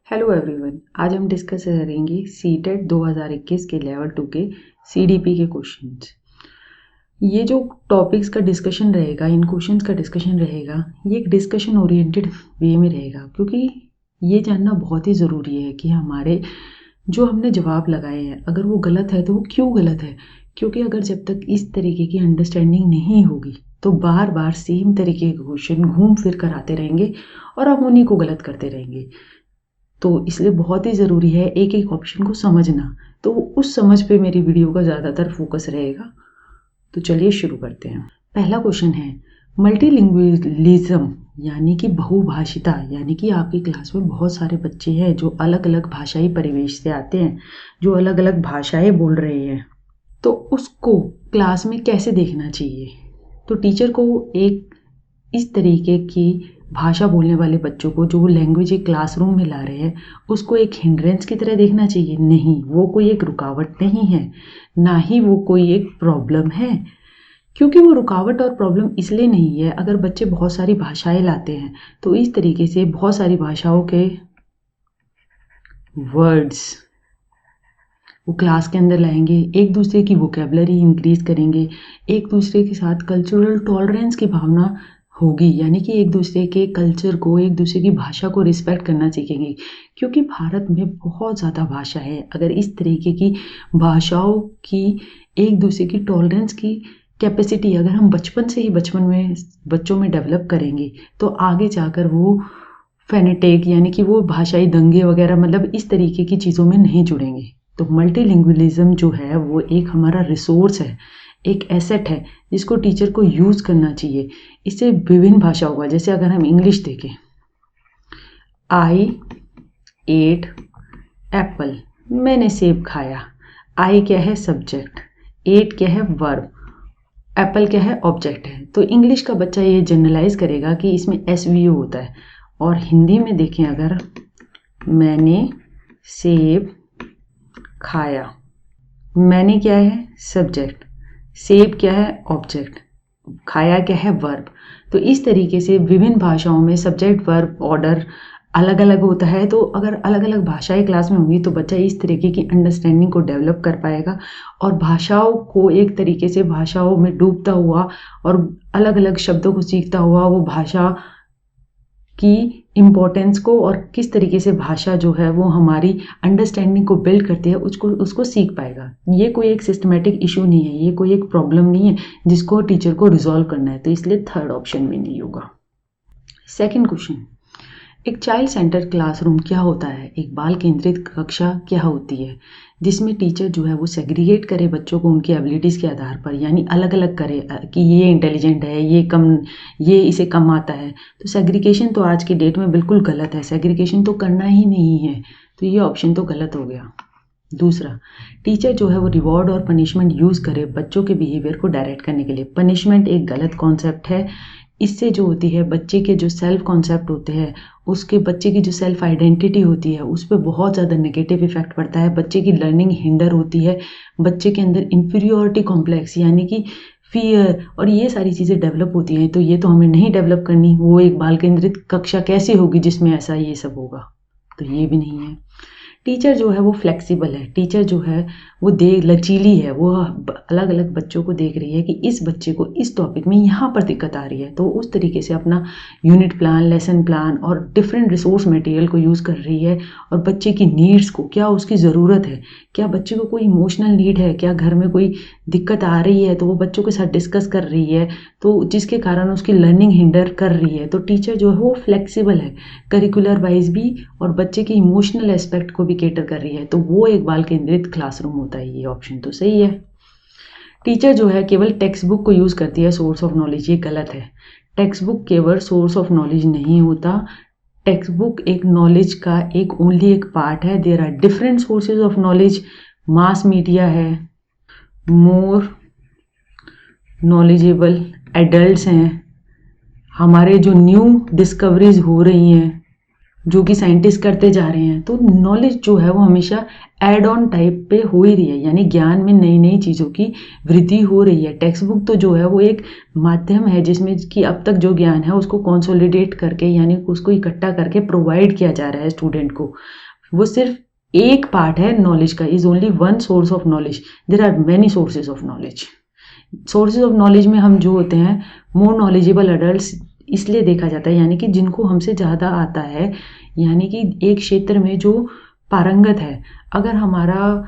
Hello everyone, आज हम discuss करेंगे सीटेट 2021 के लेवल 2 के सीडीपी के क्वेश्चंस। ये जो टॉपिक्स का डिस्कशन रहेगा, इन क्वेश्चंस का डिस्कशन रहेगा, ये एक डिस्कशन ओरिएंटेड वे में रहेगा, क्योंकि ये जानना बहुत ही ज़रूरी है कि हमारे जो हमने जवाब लगाए हैं अगर वो गलत है तो वो क्यों गलत है। क्योंकि अगर जब तक इस तरीके की अंडरस्टैंडिंग नहीं होगी तो बार बार सेम तरीके के क्वेश्चन घूम फिर कर आते रहेंगे और हम उन्हीं को गलत करते रहेंगे। तो इसलिए बहुत ही ज़रूरी है एक एक ऑप्शन को समझना। तो उस समझ पे मेरी वीडियो का ज़्यादातर फोकस रहेगा। तो चलिए शुरू करते हैं। पहला क्वेश्चन है मल्टीलिंगुअलिज्म यानी कि बहुभाषिता, यानी कि आपकी क्लास में बहुत सारे बच्चे हैं जो अलग अलग भाषाई परिवेश से आते हैं, जो अलग अलग भाषाएं बोल रहे हैं, तो उसको क्लास में कैसे देखना चाहिए। तो टीचर को एक इस तरीके की भाषा बोलने वाले बच्चों को जो लैंग्वेज एक क्लासरूम में ला रहे हैं उसको एक हिंड्रेंस की तरह देखना चाहिए। नहीं, वो कोई एक रुकावट नहीं है, ना ही वो कोई एक प्रॉब्लम है। क्योंकि वो रुकावट और प्रॉब्लम इसलिए नहीं है, अगर बच्चे बहुत सारी भाषाएं लाते हैं तो इस तरीके से बहुत सारी भाषाओं के वर्ड्स वो क्लास के अंदर लाएंगे, एक दूसरे की वोकेबलरी इंक्रीज करेंगे, एक दूसरे के साथ कल्चरल टॉलरेंस की भावना होगी, यानी कि एक दूसरे के कल्चर को, एक दूसरे की भाषा को रिस्पेक्ट करना सीखेंगे। क्योंकि भारत में बहुत ज़्यादा भाषा है, अगर इस तरीके की भाषाओं की एक दूसरे की टॉलरेंस की कैपेसिटी अगर हम बचपन से ही बच्चों में डेवलप करेंगे तो आगे जाकर वो फेनेटिक यानी कि वो भाषाई दंगे वगैरह मतलब इस तरीके की चीज़ों में नहीं जुड़ेंगे। तो मल्टीलिंगुअलिज्म जो है वो एक हमारा रिसोर्स है, एक एसेट है जिसको टीचर को यूज़ करना चाहिए। इससे विभिन्न भाषा होगा। जैसे अगर हम इंग्लिश देखें, आई एट एप्पल, मैंने सेब खाया। आई क्या है? सब्जेक्ट। एट क्या है? वर्ब। एप्पल क्या है? ऑब्जेक्ट है। तो इंग्लिश का बच्चा ये जनरलाइज करेगा कि इसमें एसवीओ होता है। और हिंदी में देखें, अगर मैंने सेब खाया, मैंने क्या है? सब्जेक्ट, सेब क्या है? ऑब्जेक्ट, खाया क्या है? वर्ब। तो इस तरीके से विभिन्न भाषाओं में सब्जेक्ट वर्ब ऑर्डर अलग अलग होता है। तो अगर अलग अलग भाषाएं क्लास में होंगी तो बच्चा इस तरीके की अंडरस्टैंडिंग को डेवलप कर पाएगा और भाषाओं को एक तरीके से भाषाओं में डूबता हुआ और अलग अलग शब्दों को सीखता हुआ वो भाषा की इम्पोर्टेंस को और किस तरीके से भाषा जो है वो हमारी अंडरस्टैंडिंग को बिल्ड करती है उसको सीख पाएगा। ये कोई एक सिस्टमेटिक इशू नहीं है, ये कोई एक प्रॉब्लम नहीं है जिसको टीचर को रिजॉल्व करना है। तो इसलिए थर्ड ऑप्शन में नहीं होगा। सेकंड क्वेश्चन, एक चाइल्ड सेंटर क्लासरूम क्या होता है? एक बाल केंद्रित कक्षा क्या होती है? जिसमें टीचर जो है वो सेग्रीगेट करे बच्चों को उनकी एबिलिटीज़ के आधार पर, यानी अलग अलग करे कि ये इंटेलिजेंट है, ये इसे कम आता है। तो सेग्रीगेशन तो आज की डेट में बिल्कुल गलत है, सेग्रीगेशन तो करना ही नहीं है। तो ये ऑप्शन तो गलत हो गया। दूसरा, टीचर जो है वो रिवॉर्ड और पनिशमेंट यूज़ करे बच्चों के बिहेवियर को डायरेक्ट करने के लिए। पनिशमेंट एक गलत कॉन्सेप्ट है। इससे जो होती है बच्चे के जो सेल्फ कॉन्सेप्ट होते हैं, उसके बच्चे की जो सेल्फ आइडेंटिटी होती है उस पर बहुत ज़्यादा नेगेटिव इफेक्ट पड़ता है। बच्चे की लर्निंग हिंडर होती है, बच्चे के अंदर इंफीरियोरिटी कॉम्प्लेक्स यानी कि फियर और ये सारी चीज़ें डेवलप होती हैं। तो ये तो हमें नहीं डेवलप करनी। वो एक बाल केंद्रित कक्षा कैसे होगी जिसमें ऐसा ये सब होगा? तो ये भी नहीं है। टीचर जो है वो फ्लेक्सिबल है, टीचर जो है वो लचीली है, वो अलग अलग बच्चों को देख रही है कि इस बच्चे को इस टॉपिक में यहाँ पर दिक्कत आ रही है, तो उस तरीके से अपना यूनिट प्लान, लेसन प्लान और डिफरेंट रिसोर्स मटेरियल को यूज़ कर रही है। और बच्चे की नीड्स को, क्या उसकी ज़रूरत है, क्या बच्चे को कोई इमोशनल नीड है, क्या घर में कोई दिक्कत आ रही है, तो वो बच्चों के साथ डिस्कस कर रही है, तो जिसके कारण उसकी लर्निंग हिंडर कर रही है। तो टीचर जो है वो फ्लेक्सिबल है, करिकुलर वाइज भी और बच्चे के इमोशनल एस्पेक्ट को भी केटर कर रही है। तो वो एक बाल केंद्रित क्लासरूम होता है। ये ऑप्शन तो सही है। टीचर जो है केवल टेक्स्ट बुक को यूज़ करती है सोर्स ऑफ नॉलेज, ये गलत है। टेक्स्ट बुक केवल सोर्स ऑफ नॉलेज नहीं होता। टेक्स्ट बुक एक नॉलेज का ओनली एक पार्ट है। There are different sources of knowledge. Mass media है, मोर नॉलेजेबल एडल्ट्स हैं, हमारे जो न्यू डिस्कवरीज हो रही हैं जो कि साइंटिस्ट करते जा रहे हैं। तो नॉलेज जो है वो हमेशा एड ऑन टाइप पे हो ही रही है, यानी ज्ञान में नई नई चीज़ों की वृद्धि हो रही है। टेक्स्ट बुक तो जो है वो एक माध्यम है जिसमें कि अब तक जो ज्ञान है उसको कंसोलिडेट करके, यानी उसको इकट्ठा करके प्रोवाइड किया जा रहा है स्टूडेंट को। वो सिर्फ एक पार्ट है नॉलेज का, is only one source of knowledge, there are many sources of knowledge. Sources of knowledge में हम जो होते हैं मोर नॉलेजेबल अडल्ट इसलिए देखा जाता है, यानी कि जिनको हमसे ज़्यादा आता है, यानी कि एक क्षेत्र में जो पारंगत है। अगर हमारा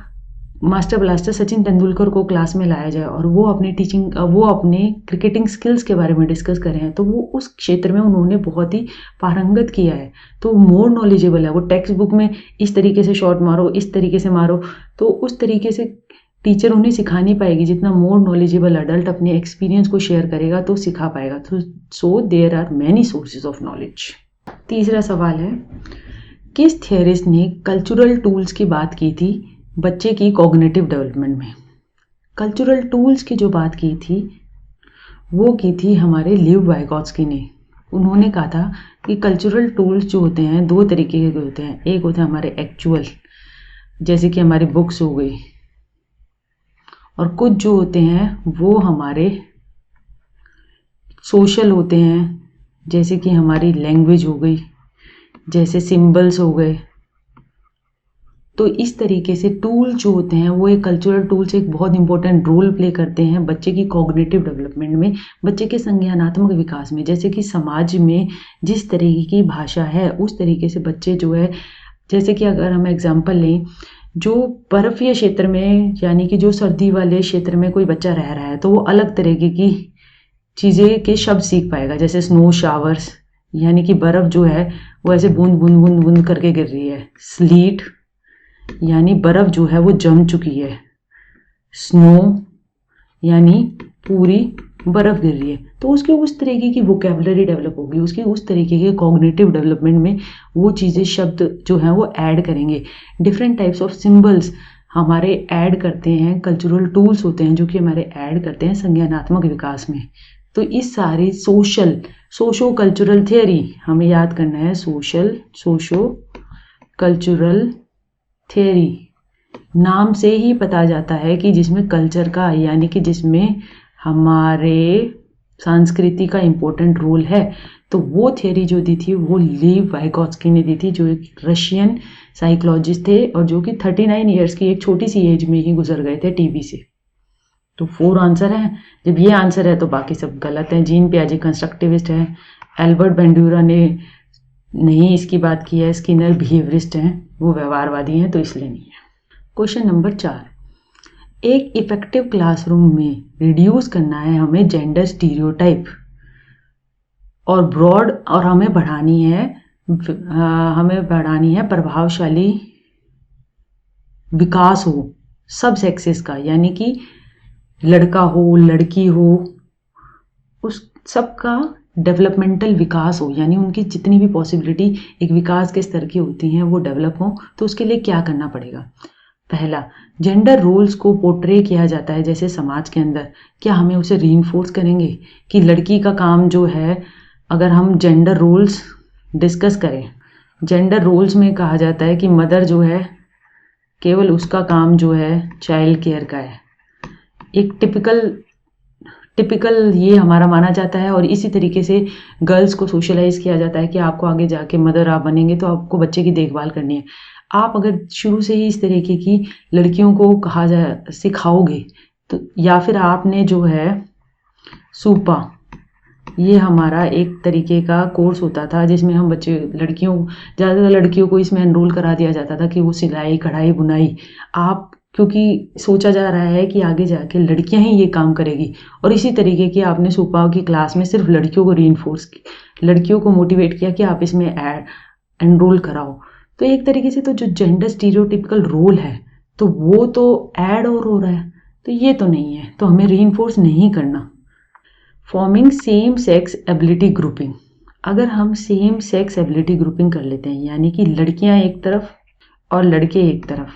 मास्टर ब्लास्टर सचिन तेंदुलकर को क्लास में लाया जाए और वो अपने क्रिकेटिंग स्किल्स के बारे में डिस्कस करें हैं, तो वो उस क्षेत्र में उन्होंने बहुत ही पारंगत किया है, तो मोर नॉलेजेबल है। वो टेक्स्ट बुक में इस तरीके से शॉट मारो, इस तरीके से मारो, तो उस तरीके से टीचर उन्हें सिखा नहीं पाएगी जितना मोर नॉलेजेबल अडल्ट अपने एक्सपीरियंस को शेयर करेगा तो सिखा पाएगा। तो so there are many sources of knowledge. तीसरा सवाल है, किस थियरिस्ट ने कल्चरल टूल्स की बात की थी बच्चे की कॉग्निटिव डेवलपमेंट में? कल्चरल टूल्स की जो बात की थी वो की थी हमारे लिव वाइगोत्स्की ने। उन्होंने कहा था कि कल्चरल टूल्स जो होते हैं दो तरीके के होते हैं। एक होते हैं हमारे एक्चुअल, जैसे कि हमारी बुक्स हो गई, और कुछ जो होते हैं वो हमारे सोशल होते हैं, जैसे कि हमारी लैंग्वेज हो गई, जैसे सिंबल्स हो गए। तो इस तरीके से टूल जो होते हैं वो एक कल्चरल टूल्स एक बहुत इंपॉर्टेंट रोल प्ले करते हैं बच्चे की कॉग्निटिव डेवलपमेंट में, बच्चे के संज्ञानात्मक विकास में। जैसे कि समाज में जिस तरीके की भाषा है उस तरीके से बच्चे जो है, जैसे कि अगर हम एग्जांपल लें, जो बर्फीय क्षेत्र में यानी कि जो सर्दी वाले क्षेत्र में कोई बच्चा रह रहा है तो वो अलग तरीके की चीज़ें के शब्द सीख पाएगा, जैसे स्नो शावर्स, यानी कि बर्फ़ जो है वो ऐसे बूंद बूंद बूंद बूंद करके गिर रही है। स्लीट, यानी बर्फ़ जो है वो जम चुकी है। स्नो, यानी पूरी बर्फ़ गिर रही है। तो उसके उस तरीके की वोकेबलरी डेवलप होगी, उसकी उस तरीके के कॉग्निटिव डेवलपमेंट में वो चीज़ें शब्द जो हैं वो ऐड करेंगे। डिफरेंट टाइप्स ऑफ सिंबल्स हमारे ऐड करते हैं, कल्चरल टूल्स होते हैं जो कि हमारे ऐड करते हैं संज्ञानात्मक विकास में। तो इस सारी सोशो कल्चरल थियरी हमें याद करना है। सोशो कल्चरल थियरी नाम से ही पता जाता है कि जिसमें कल्चर का, यानी कि जिसमें हमारे संस्कृति का इम्पोर्टेंट रोल है। तो वो थियरी जो दी थी वो लीव वाइगोत्स्की ने दी थी, जो एक रशियन साइकोलॉजिस्ट थे और जो कि 39 ईयर्स की एक छोटी सी एज में ही गुजर गए थे टीबी से। तो 4 आंसर हैं। जब ये आंसर है तो बाकी सब गलत हैं। जीन पियाजे कंस्ट्रक्टिविस्ट है, एल्बर्ट बेंडूरा ने नहीं इसकी बात की है, स्किनर बिहेवियरिस्ट हैं, वो व्यवहारवादी हैं, तो इसलिए नहीं है। क्वेश्चन नंबर 4, एक इफेक्टिव क्लासरूम में रिड्यूस करना है हमें जेंडर स्टीरियोटाइप और ब्रॉड, और हमें बढ़ानी है प्रभावशाली विकास हो सब सेक्सेस का, यानी कि लड़का हो लड़की हो, उस सब का डेवलपमेंटल विकास हो, यानी उनकी जितनी भी पॉसिबिलिटी एक विकास के स्तर की होती हैं वो डेवलप हो। तो उसके लिए क्या करना पड़ेगा? पहला, जेंडर रोल्स को पोर्ट्रे किया जाता है जैसे समाज के अंदर, क्या हमें उसे रीइंफोर्स करेंगे कि लड़की का काम जो है, अगर हम जेंडर रोल्स डिस्कस करें, जेंडर रोल्स में कहा जाता है कि मदर जो है केवल उसका काम जो है चाइल्ड केयर का है। एक टिपिकल ये हमारा माना जाता है, और इसी तरीके से गर्ल्स को सोशलाइज किया जाता है कि आपको आगे जाके मदर आप बनेंगे तो आपको बच्चे की देखभाल करनी है। आप अगर शुरू से ही इस तरीके की लड़कियों को सिखाओगे तो, या फिर आपने जो है सूपा, ये हमारा एक तरीके का कोर्स होता था जिसमें हम ज़्यादातर लड़कियों को इसमें एनरोल करा दिया जाता था कि वो सिलाई कढ़ाई बुनाई, क्योंकि सोचा जा रहा है कि आगे जाके लड़कियां ही ये काम करेगी, और इसी तरीके की आपने सूपा की क्लास में सिर्फ लड़कियों को मोटिवेट किया कि आप इसमें एनरोल कराओ। तो एक तरीके से तो जो जेंडर स्टीरियोटिपिकल रोल है तो वो तो ऐड और हो रहा है, तो ये तो नहीं है, तो हमें रीइंफोर्स नहीं करना। Forming same sex ability grouping, अगर हम सेम सेक्स एबिलिटी ग्रुपिंग कर लेते हैं, यानी कि लड़कियां एक तरफ और लड़के एक तरफ,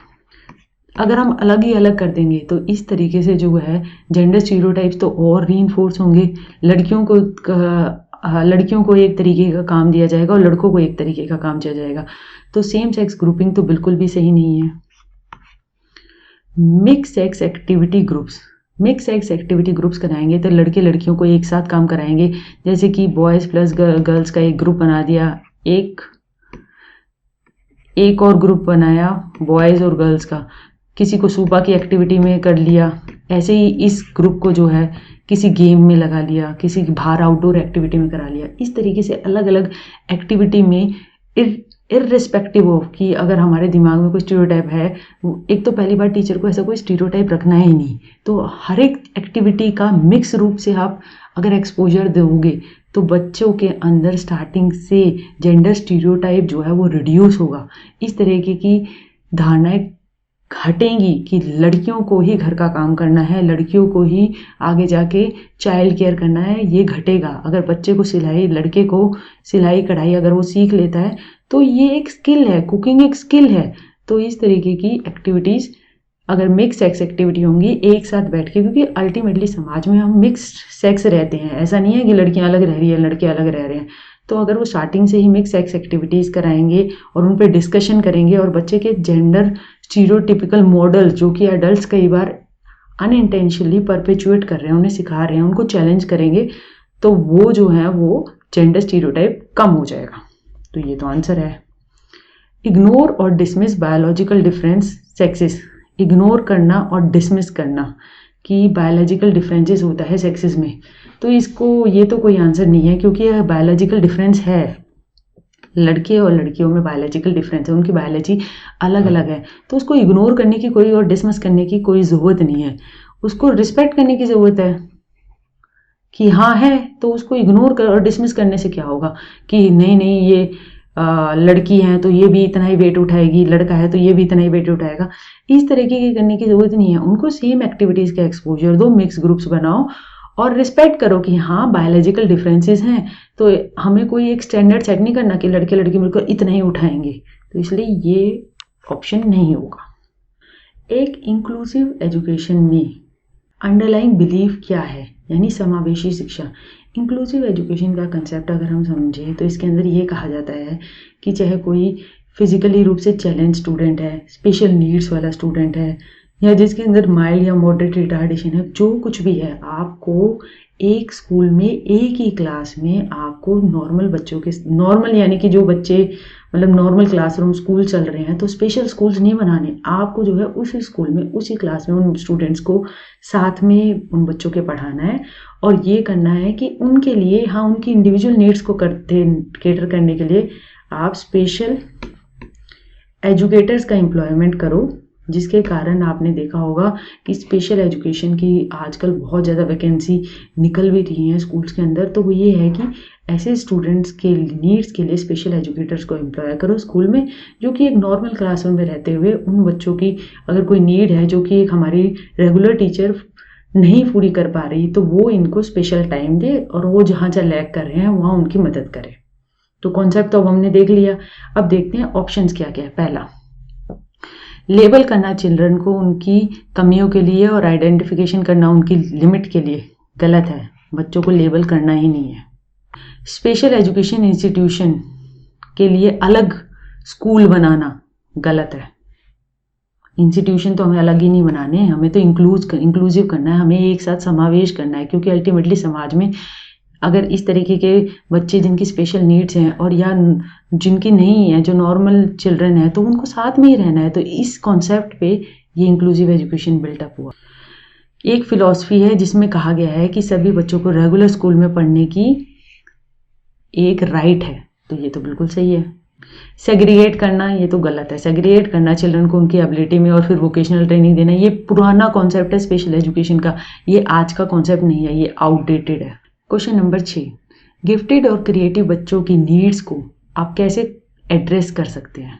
अगर हम अलग ही अलग कर देंगे तो इस तरीके से जो है जेंडर स्टीरियोटाइप्स तो और रीइंफोर्स होंगे। लड़कियों को लड़कियों को एक तरीके का काम दिया जाएगा और लड़कों को एक तरीके का काम दिया जाएगा। तो सेम सेक्स ग्रुपिंग तो बिल्कुल भी सही नहीं है। मिक्स सेक्स एक्टिविटी ग्रुप्स कराएंगे तो लड़के लड़कियों को एक साथ काम कराएंगे, जैसे कि बॉयज़ प्लस गर्ल्स का एक ग्रुप बना दिया, एक और ग्रुप बनाया बॉयज़ और गर्ल्स का, किसी को सुबह की एक्टिविटी में कर लिया, ऐसे ही इस ग्रुप को जो है किसी गेम में लगा लिया, किसी बाहर आउटडोर एक्टिविटी में करा लिया। इस तरीके से अलग अलग एक्टिविटी में इर्रिस्पेक्टिव ऑफ कि अगर हमारे दिमाग में कोई स्टीरियोटाइप है, एक तो पहली बार टीचर को ऐसा कोई स्टीरियोटाइप रखना ही नहीं, तो हर एक एक्टिविटी का मिक्स रूप से आप अगर एक्सपोजर दोगे तो बच्चों के अंदर स्टार्टिंग से जेंडर स्टीरियोटाइप जो है वो रिड्यूस होगा। इस तरीके की धारणाएं घटेंगी कि लड़कियों को ही घर का काम करना है, लड़कियों को ही आगे जाके चाइल्ड केयर करना है, ये घटेगा। अगर बच्चे को लड़के को सिलाई कढ़ाई अगर वो सीख लेता है तो ये एक स्किल है, कुकिंग एक स्किल है। तो इस तरीके की एक्टिविटीज़ अगर मिक्स सेक्स एक्टिविटी होंगी एक साथ बैठ के, क्योंकि अल्टीमेटली समाज में हम मिक्स सेक्स रहते हैं, ऐसा नहीं है कि लड़कियां अलग रह रही है लड़के अलग रह रहे हैं। तो अगर वो स्टार्टिंग से ही मिक्स सेक्स एक्टिविटीज़ कराएंगे और उन पर डिस्कशन करेंगे और बच्चे के जेंडर स्टीरियोटिपिकल मॉडल जो कि एडल्ट्स कई बार अनइंटेंशनली परपेचुएट कर रहे हैं, उन्हें सिखा रहे हैं, उनको चैलेंज करेंगे, तो वो जो है वो जेंडर स्टीरियोटाइप कम हो जाएगा। तो ये तो आंसर है। इग्नोर और dismiss biological difference sexes. Ignore करना और डिसमिस करना कि बायोलॉजिकल डिफरेंसेस होता है सेक्सेस में, तो इसको ये तो कोई आंसर नहीं है, क्योंकि यह बायोलॉजिकल डिफरेंस है। लड़के और लड़कियों में बायोलॉजिकल डिफरेंस है, उनकी बायोलॉजी अलग अलग है, तो उसको इग्नोर करने की कोई और डिसमिस करने की कोई ज़रूरत नहीं है, उसको रिस्पेक्ट करने की ज़रूरत है कि हाँ है तो उसको इग्नोर कर और डिसमिस करने से क्या होगा कि नहीं ये लड़की है तो ये भी इतना ही वेट उठाएगी, लड़का है तो ये भी इतना ही वेट उठाएगा, इस तरीके की करने की ज़रूरत नहीं है। उनको सेम एक्टिविटीज़ का एक्सपोजर दो, मिक्स ग्रुप्स बनाओ और रिस्पेक्ट करो कि हाँ बायोलॉजिकल डिफरेंसेस हैं, तो हमें कोई एक स्टैंडर्ड सेट नहीं करना कि लड़के लड़की मिलकर इतना ही उठाएंगे, तो इसलिए ये ऑप्शन नहीं होगा। एक इंक्लूसिव एजुकेशन में अंडरलाइंग बिलीफ क्या है, यानी समावेशी शिक्षा। इंक्लूसिव एजुकेशन का कंसेप्ट अगर हम समझें तो इसके अंदर ये कहा जाता है कि चाहे कोई फिजिकली रूप से चैलेंज स्टूडेंट है, स्पेशल नीड्स वाला स्टूडेंट है, या जिसके अंदर माइल्ड या मॉडरेट रिटार्डेशन है, जो कुछ भी है, आपको एक स्कूल में एक ही क्लास में आपको नॉर्मल बच्चों के, नॉर्मल यानी कि जो बच्चे मतलब नॉर्मल क्लासरूम स्कूल चल रहे हैं, तो स्पेशल स्कूल्स नहीं बनाने, आपको जो है उसी स्कूल में उसी क्लास में उन स्टूडेंट्स को साथ में उन बच्चों के पढ़ाना है और ये करना है कि उनके लिए, हाँ उनकी इंडिविजुअल नीड्स को केटर करने के लिए आप स्पेशल एजुकेटर्स का एम्प्लॉयमेंट करो, जिसके कारण आपने देखा होगा कि स्पेशल एजुकेशन की आजकल बहुत ज़्यादा वैकेंसी निकल भी रही हैं स्कूल्स के अंदर। तो वो ये है कि ऐसे स्टूडेंट्स के नीड्स के लिए स्पेशल एजुकेटर्स को एम्प्लॉय करो स्कूल में, जो कि एक नॉर्मल क्लासरूम में रहते हुए उन बच्चों की अगर कोई नीड है जो कि एक हमारी रेगुलर टीचर नहीं पूरी कर पा रही, तो वो इनको स्पेशल टाइम दे और वो जहाँ जहाँ लैग कर रहे हैं वहाँ उनकी मदद करे। तो कॉन्सेप्ट तो अब हमने देख लिया, अब देखते हैं ऑप्शंस क्या क्या है। पहला, लेबल करना चिल्ड्रन को उनकी कमियों के लिए और आइडेंटिफिकेशन करना उनकी लिमिट के लिए गलत है, बच्चों को लेबल करना ही नहीं है। स्पेशल एजुकेशन इंस्टीट्यूशन के लिए अलग स्कूल बनाना गलत है, इंस्टीट्यूशन तो हमें अलग ही नहीं बनाने हैं, हमें तो इंक्लूसिव करना है, हमें एक साथ समावेश करना है, क्योंकि अल्टीमेटली समाज में अगर इस तरीके के बच्चे जिनकी स्पेशल नीड्स हैं और या जिनकी नहीं है, जो नॉर्मल चिल्ड्रन है, तो उनको साथ में ही रहना है। तो इस कॉन्सेप्ट पे ये इंक्लूसिव एजुकेशन बिल्टअप हुआ। एक फिलॉसफी है जिसमें कहा गया है कि सभी बच्चों को रेगुलर स्कूल में पढ़ने की एक राइट है, तो ये तो बिल्कुल सही है। सेग्रीगेट करना ये तो गलत है, सेग्रीगेट करना चिल्ड्रन को उनकी एबिलिटी में और फिर वोकेशनल ट्रेनिंग देना, ये पुराना कॉन्सेप्ट है स्पेशल एजुकेशन का, ये आज का कॉन्सेप्ट नहीं है, ये आउटडेटेड है। क्वेश्चन नंबर 6, गिफ्टेड और क्रिएटिव बच्चों की नीड्स को आप कैसे एड्रेस कर सकते हैं।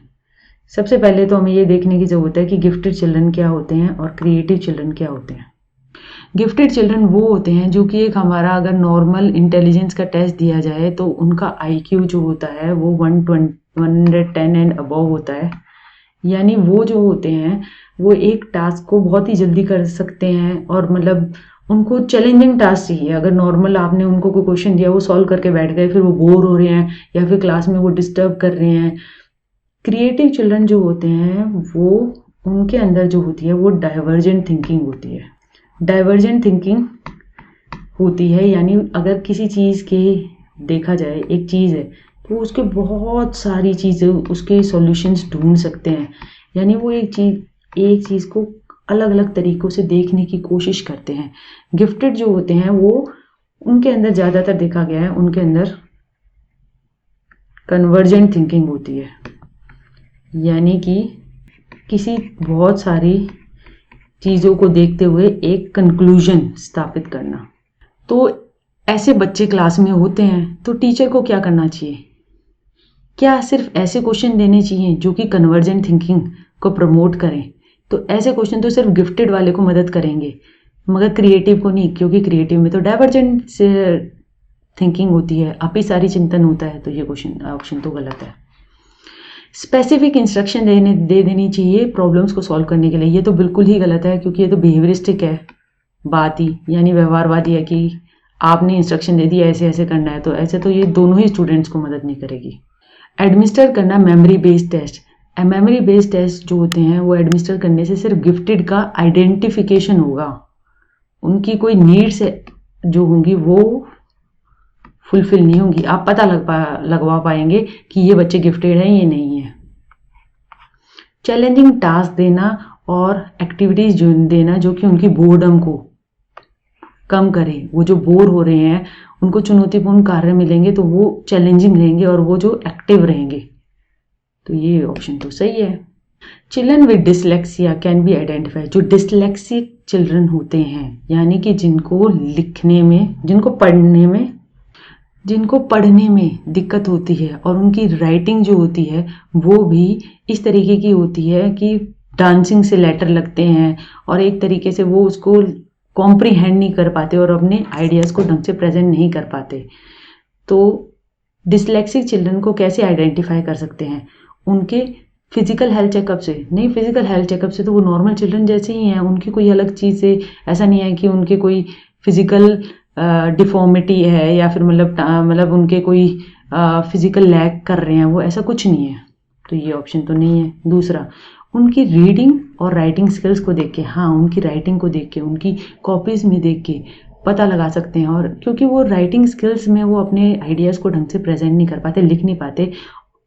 सबसे पहले तो हमें ये देखने की ज़रूरत है कि गिफ्टेड चिल्ड्रन क्या होते हैं और क्रिएटिव चिल्ड्रन क्या होते हैं। गिफ्टेड चिल्ड्रन वो होते हैं जो कि एक हमारा अगर नॉर्मल इंटेलिजेंस का टेस्ट दिया जाए तो उनका IQ जो होता है वो 110 एंड अबव होता है, यानी वो जो होते हैं वो एक टास्क को बहुत ही जल्दी कर सकते हैं और मतलब उनको चैलेंजिंग टास्क चाहिए। अगर नॉर्मल आपने उनको कोई क्वेश्चन दिया, वो सॉल्व करके बैठ गए, फिर वो बोर हो रहे हैं या फिर क्लास में वो डिस्टर्ब कर रहे हैं। क्रिएटिव चिल्ड्रन जो होते हैं वो, उनके अंदर जो होती है वो डाइवर्जेंट थिंकिंग होती है। डाइवर्जेंट थिंकिंग होती है यानी अगर किसी चीज़ के देखा जाए, एक चीज़ है तो उसके बहुत सारी चीज़ें, उसके सॉल्यूशंस ढूंढ सकते हैं। यानी वो एक चीज़ को अलग अलग तरीक़ों से देखने की कोशिश करते हैं। गिफ्टेड जो होते हैं वो, उनके अंदर ज़्यादातर देखा गया है, उनके अंदर कन्वर्जेंट थिंकिंग होती है। यानी कि किसी बहुत सारी चीज़ों को देखते हुए एक कंक्लूजन स्थापित करना। तो ऐसे बच्चे क्लास में होते हैं तो टीचर को क्या करना चाहिए? क्या सिर्फ ऐसे क्वेश्चन देने चाहिए जो कि कन्वर्जेंट थिंकिंग को प्रमोट करें? तो ऐसे क्वेश्चन तो सिर्फ गिफ्टेड वाले को मदद करेंगे, मगर क्रिएटिव को नहीं, क्योंकि क्रिएटिव में तो डाइवर्जेंट थिंकिंग होती है, आप ही सारी चिंतन होता है। तो ये क्वेश्चन ऑप्शन तो गलत है। स्पेसिफिक इंस्ट्रक्शन दे देनी चाहिए प्रॉब्लम्स को सॉल्व करने के लिए, ये तो बिल्कुल ही गलत है, क्योंकि ये तो बिहेवियरिस्टिक है बात ही, यानी व्यवहारवादी है कि आपने इंस्ट्रक्शन दे दिया ऐसे ऐसे करना है, तो ऐसे तो ये दोनों ही स्टूडेंट्स को मदद नहीं करेगी। एडमिनिस्टर करना memory based test. Memory based test जो होते हैं वो एडमिनिस्टर करने से सिर्फ गिफ्टेड का आइडेंटिफिकेशन होगा, उनकी कोई नीड्स जो होंगी वो फुलफिल नहीं होंगी। आप पता लगवा पाएंगे कि ये बच्चे गिफ्टेड हैं, ये नहीं है। चैलेंजिंग टास्क देना और एक्टिविटीज जो देना जो कि उनकी बोर्डम को कम करे। वो जो बोर हो रहे हैं उनको चुनौतीपूर्ण कार्य मिलेंगे तो वो चैलेंजिंग रहेंगे और वो जो एक्टिव रहेंगे। तो ये ऑप्शन तो सही है। Children with dyslexia can be identified. जो डिसलेक्सिक चिल्ड्रन होते हैं यानी कि जिनको लिखने में, जिनको पढ़ने में दिक्कत होती है और उनकी राइटिंग जो होती है वो भी इस तरीके की होती है कि डांसिंग से लेटर लगते हैं और एक तरीके से वो उसको कॉम्प्रीहेंड नहीं कर पाते और अपने आइडियाज़ को ढंग से प्रेजेंट नहीं कर पाते। तो डिसलेक्सिक चिल्ड्रन को कैसे आइडेंटिफाई कर सकते हैं? उनके फिजिकल हेल्थ चेकअप से नहीं, फिजिकल हेल्थ चेकअप से तो वो नॉर्मल चिल्ड्रन जैसे ही हैं, उनकी कोई अलग चीज़ से ऐसा नहीं है कि उनके कोई फिजिकल डिफॉर्मिटी है या फिर मतलब उनके कोई फिजिकल लैग कर रहे हैं, वो ऐसा कुछ नहीं है। तो ये ऑप्शन तो नहीं है। दूसरा, उनकी रीडिंग और राइटिंग स्किल्स को देख के, हाँ उनकी राइटिंग को देख के, उनकी कॉपीज़ में देख के पता लगा सकते हैं। और क्योंकि वो राइटिंग स्किल्स में वो अपने आइडियाज़ को ढंग से प्रेजेंट नहीं कर पाते, लिख नहीं पाते,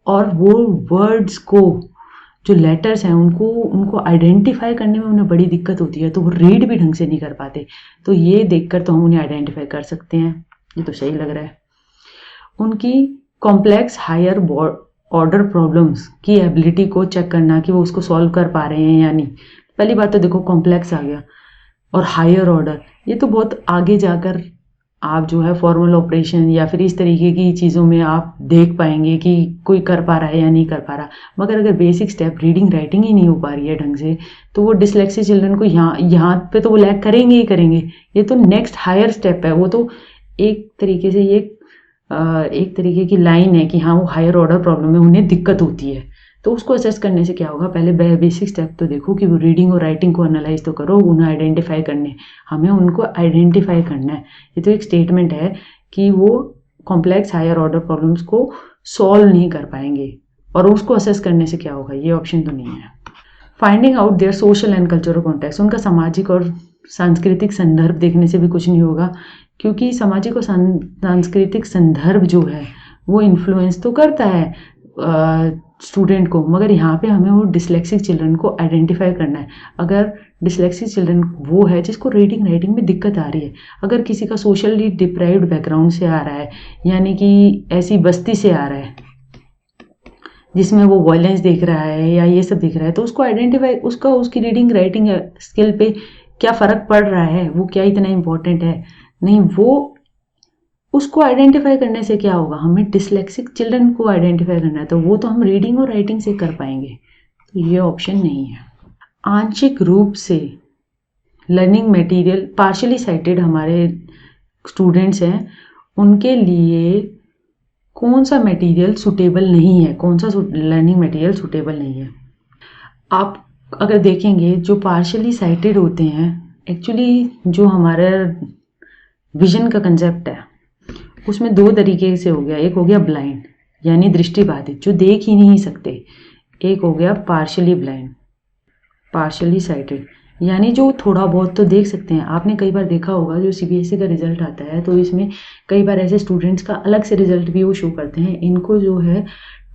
और वो वर्ड्स को, जो लेटर्स हैं उनको आइडेंटिफाई करने में उन्हें बड़ी दिक्कत होती है, तो वो रीड भी ढंग से नहीं कर पाते। तो ये देखकर तो हम उन्हें आइडेंटिफाई कर सकते हैं, ये तो सही लग रहा है। उनकी कॉम्प्लेक्स हायर ऑर्डर प्रॉब्लम्स की एबिलिटी को चेक करना कि वो उसको सॉल्व कर पा रहे हैं या नहीं। पहली बात तो देखो कॉम्प्लेक्स आ गया, और हायर ऑर्डर ये तो बहुत आगे जाकर आप जो है फॉर्मल ऑपरेशन या फिर इस तरीके की चीज़ों में आप देख पाएंगे कि कोई कर पा रहा है या नहीं कर पा रहा। मगर अगर बेसिक स्टेप रीडिंग राइटिंग ही नहीं हो पा रही है ढंग से, तो वो डिसलेक्सिक चिल्ड्रन को यहाँ पे तो वो लैग करेंगे ही करेंगे। ये तो नेक्स्ट हायर स्टेप है, वो तो एक तरीके से ये एक तरीके की लाइन है कि हाँ वो हायर ऑर्डर प्रॉब्लम में उन्हें दिक्कत होती है। तो उसको असेस करने से क्या होगा, पहले बेसिक स्टेप तो देखो कि वो रीडिंग और राइटिंग को एनालाइज तो करो, उन्हें आइडेंटिफाई करने, हमें उनको आइडेंटिफाई करना है। ये तो एक स्टेटमेंट है कि वो कॉम्प्लेक्स हायर ऑर्डर प्रॉब्लम्स को सॉल्व नहीं कर पाएंगे, और उसको असेस करने से क्या होगा, ये ऑप्शन तो नहीं है। Finding out their social and cultural context, उनका सामाजिक और सांस्कृतिक संदर्भ देखने से भी कुछ नहीं होगा, क्योंकि सामाजिक और सांस्कृतिक संदर्भ जो है वो इन्फ्लुएंस तो करता है स्टूडेंट को, मगर यहाँ पे हमें वो डिसलेक्सिक चिल्ड्रन को आइडेंटिफाई करना है। अगर डिसलेक्सिक चिल्ड्रन वो है जिसको रीडिंग राइटिंग में दिक्कत आ रही है, अगर किसी का सोशली डिप्राइव्ड बैकग्राउंड से आ रहा है, यानी कि ऐसी बस्ती से आ रहा है जिसमें वो वायलेंस देख रहा है या ये सब दिख रहा है, तो उसको आइडेंटिफाई, उसकी रीडिंग राइटिंग स्किल पे क्या फ़र्क पड़ रहा है, वो क्या इतना इम्पोर्टेंट है, नहीं, वो उसको आइडेंटिफाई करने से क्या होगा, हमें डिसलेक्सिक चिल्ड्रन को आइडेंटिफाई करना है, तो वो तो हम रीडिंग और राइटिंग से कर पाएंगे। तो ये ऑप्शन नहीं है। आंशिक रूप से लर्निंग मटेरियल पार्शियली साइटेड हमारे स्टूडेंट्स हैं, उनके लिए कौन सा मटेरियल सुटेबल नहीं है, कौन सा लर्निंग मटेरियल सुटेबल नहीं है। आप अगर देखेंगे जो पार्शियली साइटेड होते हैं एक्चुअली जो हमारा विजन का कंसेप्ट है उसमें दो तरीके से हो गया। एक हो गया ब्लाइंड यानी दृष्टिबाधित जो देख ही नहीं सकते। एक हो गया पार्शियली ब्लाइंड, पार्शियली साइटेड यानी जो थोड़ा बहुत तो देख सकते हैं। आपने कई बार देखा होगा जो सीबीएसई का रिजल्ट आता है तो इसमें कई बार ऐसे स्टूडेंट्स का अलग से रिजल्ट भी वो शो करते हैं। इनको जो है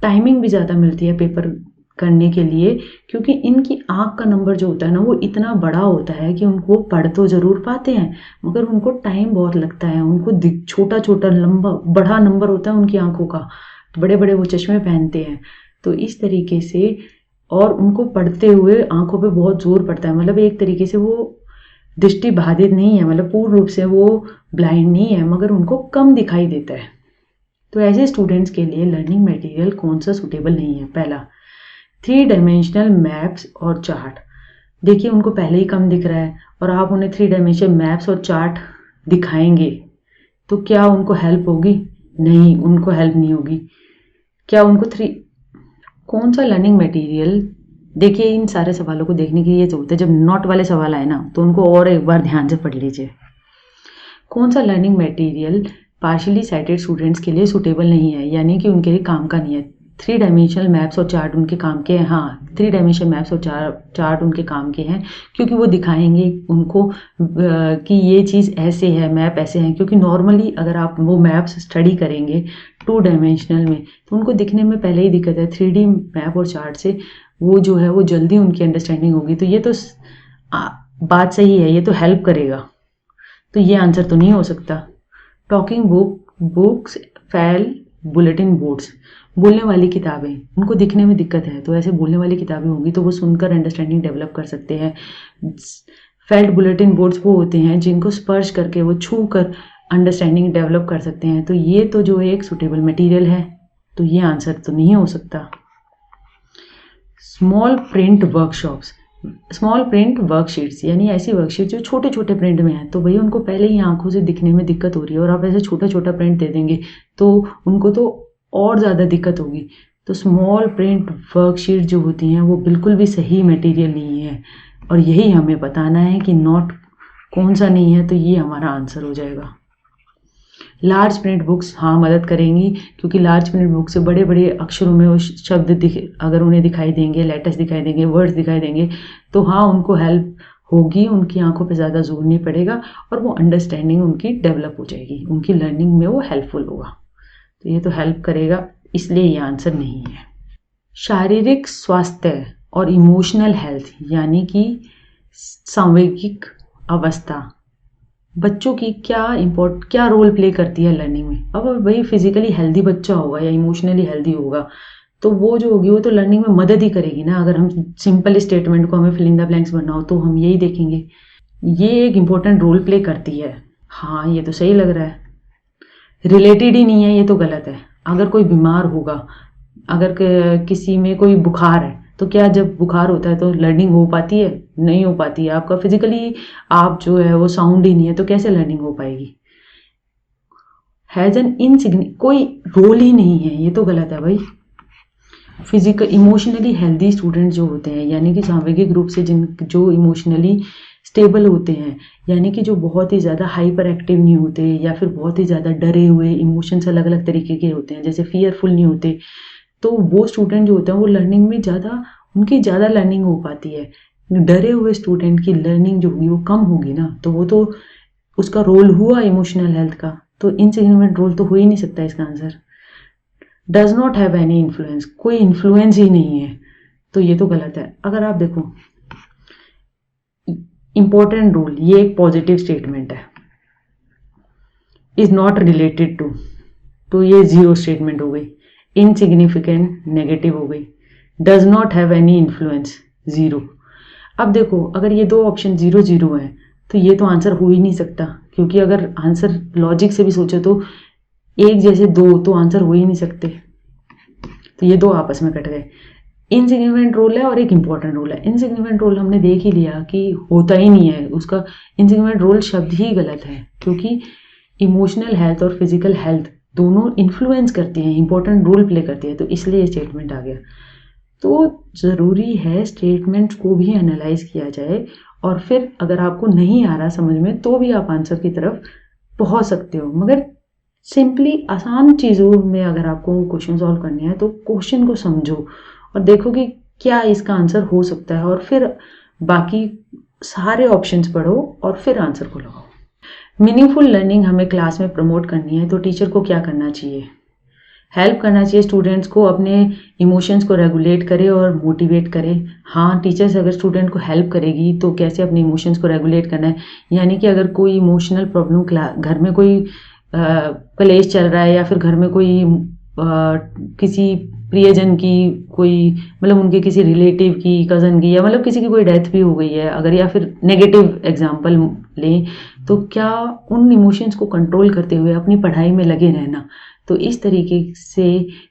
टाइमिंग भी ज़्यादा मिलती है पेपर करने के लिए, क्योंकि इनकी आँख का नंबर जो होता है ना वो इतना बड़ा होता है कि उनको पढ़ तो ज़रूर पाते हैं मगर उनको टाइम बहुत लगता है। उनको छोटा छोटा लंबा बड़ा नंबर होता है उनकी आँखों का, बड़े बड़े वो चश्मे पहनते हैं। तो इस तरीके से और उनको पढ़ते हुए आँखों पे बहुत जोर पड़ता है। मतलब एक तरीके से वो दृष्टि बाधित नहीं है, मतलब पूर्ण रूप से वो ब्लाइंड नहीं है मगर उनको कम दिखाई देता है। तो ऐसे स्टूडेंट्स के लिए लर्निंग मटेरियल कौन सा सूटेबल नहीं है? पहला, 3 डायमेंशनल मैप्स और चार्ट। देखिए उनको पहले ही कम दिख रहा है और आप उन्हें 3 डायमेंशनल मैप्स और चार्ट दिखाएंगे तो क्या उनको हेल्प होगी? नहीं, उनको हेल्प नहीं होगी। क्या उनको कौन सा लर्निंग मटेरियल? देखिए इन सारे सवालों को देखने की ये जरूरत है, जब नॉट वाले सवाल आए ना तो उनको और एक बार ध्यान से पढ़ लीजिए। कौन सा learning material partially sighted students के लिए सूटेबल नहीं है यानी कि उनके लिए काम का नहीं है? 3 डायमेंशनल मैप्स और चार्ट उनके काम के हैं। हाँ, 3 डायमेंशनल मैप्स और चार्ट उनके काम के हैं क्योंकि वो दिखाएंगे उनको कि ये चीज़ ऐसे है, मैप ऐसे हैं। क्योंकि नॉर्मली अगर आप वो मैप्स स्टडी करेंगे 2 डायमेंशनल में तो उनको दिखने में पहले ही दिक्कत है। 3D मैप और चार्ट से वो जो है वो जल्दी उनकी अंडरस्टैंडिंग होगी। तो ये तो बात सही है, ये तो हेल्प करेगा। तो ये आंसर तो नहीं हो सकता। टॉकिंग बुक्स, फैल, बुलेटिन बोर्ड्स, बोलने वाली किताबें, उनको दिखने में दिक्कत है तो ऐसे बोलने वाली किताबें होंगी तो वो सुनकर अंडरस्टैंडिंग डेवलप कर सकते हैं। फेल्ड बुलेटिन बोर्ड्स वो होते हैं जिनको स्पर्श करके वो छू कर अंडरस्टैंडिंग डेवलप कर सकते हैं। तो ये तो जो एक सुटेबल मटेरियल है, तो ये आंसर तो नहीं हो सकता। Small print workshops, small print worksheets यानी ऐसी वर्कशीट जो छोटे छोटे प्रिंट में है। तो भैया उनको पहले ही आंखों से दिखने में दिक्कत हो रही है और आप ऐसे छोटा छोटा प्रिंट दे देंगे तो उनको तो और ज़्यादा दिक्कत होगी। तो स्मॉल प्रिंट वर्कशीट जो होती हैं वो बिल्कुल भी सही मटेरियल नहीं है और यही हमें बताना है कि नॉट कौन सा नहीं है। तो ये हमारा आंसर हो जाएगा। लार्ज प्रिंट बुक्स हाँ मदद करेंगी क्योंकि लार्ज प्रिंट बुक से बड़े बड़े अक्षरों में वो शब्द अगर उन्हें दिखाई देंगे, लेटर्स दिखाई देंगे, वर्ड्स दिखाई देंगे तो हाँ उनको हेल्प होगी, उनकी आंखों पे ज़्यादा जोर नहीं पड़ेगा और वो अंडरस्टैंडिंग उनकी डेवलप हो जाएगी, उनकी लर्निंग में वो हेल्पफुल होगा। तो ये तो हेल्प करेगा, इसलिए ये आंसर नहीं है। शारीरिक स्वास्थ्य और इमोशनल हेल्थ यानी कि सांवेगिक अवस्था बच्चों की क्या रोल प्ले करती है लर्निंग में। अब वही फिजिकली हेल्दी बच्चा होगा या इमोशनली हेल्दी होगा तो वो जो होगी वो तो लर्निंग में मदद ही करेगी ना। अगर हम सिंपल स्टेटमेंट को हमें फिल इन द ब्लैंक्स बनना हो तो हम यही देखेंगे। ये एक इम्पोर्टेंट रोल प्ले करती है। हाँ ये तो सही लग रहा है। रिलेटेड ही नहीं है ये तो गलत है। अगर कोई बीमार होगा, अगर किसी में कोई बुखार है तो क्या जब बुखार होता है तो लर्निंग हो पाती है? नहीं हो पाती है। आपका फिजिकली आप जो है वो साउंड ही नहीं है तो कैसे लर्निंग हो पाएगी? हैज़ एन कोई रोल ही नहीं है, ये तो गलत है भाई। फिजिकल इमोशनली हेल्दी स्टूडेंट जो होते हैं यानी कि सांवेगिक रूप से जो इमोशनली स्टेबल होते हैं यानी कि जो बहुत ही ज़्यादा हाइपर एक्टिव नहीं होते या फिर बहुत ही ज़्यादा डरे हुए, इमोशंस अलग अलग तरीके के होते हैं, जैसे फियरफुल नहीं होते, तो वो स्टूडेंट जो होते हैं वो लर्निंग में उनकी ज़्यादा लर्निंग हो पाती है। डरे हुए स्टूडेंट की लर्निंग जो होगी वो कम होगी ना, तो वो तो उसका रोल हुआ इमोशनल हेल्थ का, तो इनसिग्निफिकेंट रोल तो हो ही नहीं सकता इसका answer. Does not have any influence, कोई इन्फ्लुएंस ही नहीं है, तो ये तो गलत है। अगर आप देखो इंपॉर्टेंट रोल, ये एक पॉजिटिव स्टेटमेंट है। इज नॉट रिलेटेड टू, तो ये जीरो स्टेटमेंट हो गई। इनसिग्निफिकेंट नेगेटिव हो गई। Does not have any influence zero. अब देखो अगर ये दो ऑप्शन 0 0 हैं तो ये तो आंसर हो ही नहीं सकता, क्योंकि अगर आंसर लॉजिक से भी सोचो तो एक जैसे दो तो आंसर हो ही नहीं सकते, तो ये दो आपस में कट गए। इनसिग्निफिकेंट रोल है और एक इंपॉर्टेंट रोल है। इनसिग्निफिकेंट रोल हमने देख ही लिया कि होता ही नहीं है, उसका इनसिग्निफिकेंट रोल शब्द ही गलत है, क्योंकि इमोशनल हेल्थ और फिजिकल हेल्थ दोनों इन्फ्लुएंस करती हैं, इंपॉर्टेंट रोल प्ले करती है, तो इसलिए स्टेटमेंट आ गया। तो ज़रूरी है स्टेटमेंट्स को भी एनालाइज किया जाए और फिर अगर आपको नहीं आ रहा समझ में तो भी आप आंसर की तरफ पहुंच सकते हो। मगर सिंपली आसान चीज़ों में अगर आपको क्वेश्चन सॉल्व करने हैं तो क्वेश्चन को समझो और देखो कि क्या इसका आंसर हो सकता है, और फिर बाकी सारे ऑप्शंस पढ़ो और फिर आंसर को लगाओ। मीनिंगफुल लर्निंग हमें क्लास में प्रमोट करनी है तो टीचर को क्या करना चाहिए? हेल्प करना चाहिए स्टूडेंट्स को अपने इमोशंस को रेगुलेट करे और मोटिवेट करे। हाँ, टीचर्स अगर स्टूडेंट को हेल्प करेगी तो कैसे अपने इमोशंस को रेगुलेट करना है, यानी कि अगर कोई इमोशनल प्रॉब्लम घर में कोई कलेश चल रहा है या फिर घर में कोई किसी प्रियजन की कोई मतलब उनके किसी रिलेटिव की, कज़न की, या मतलब किसी की कोई डेथ भी हो गई है अगर, या फिर नेगेटिव एग्जांपल लें, तो क्या उन इमोशंस को कंट्रोल करते हुए अपनी पढ़ाई में लगे रहना। तो इस तरीके से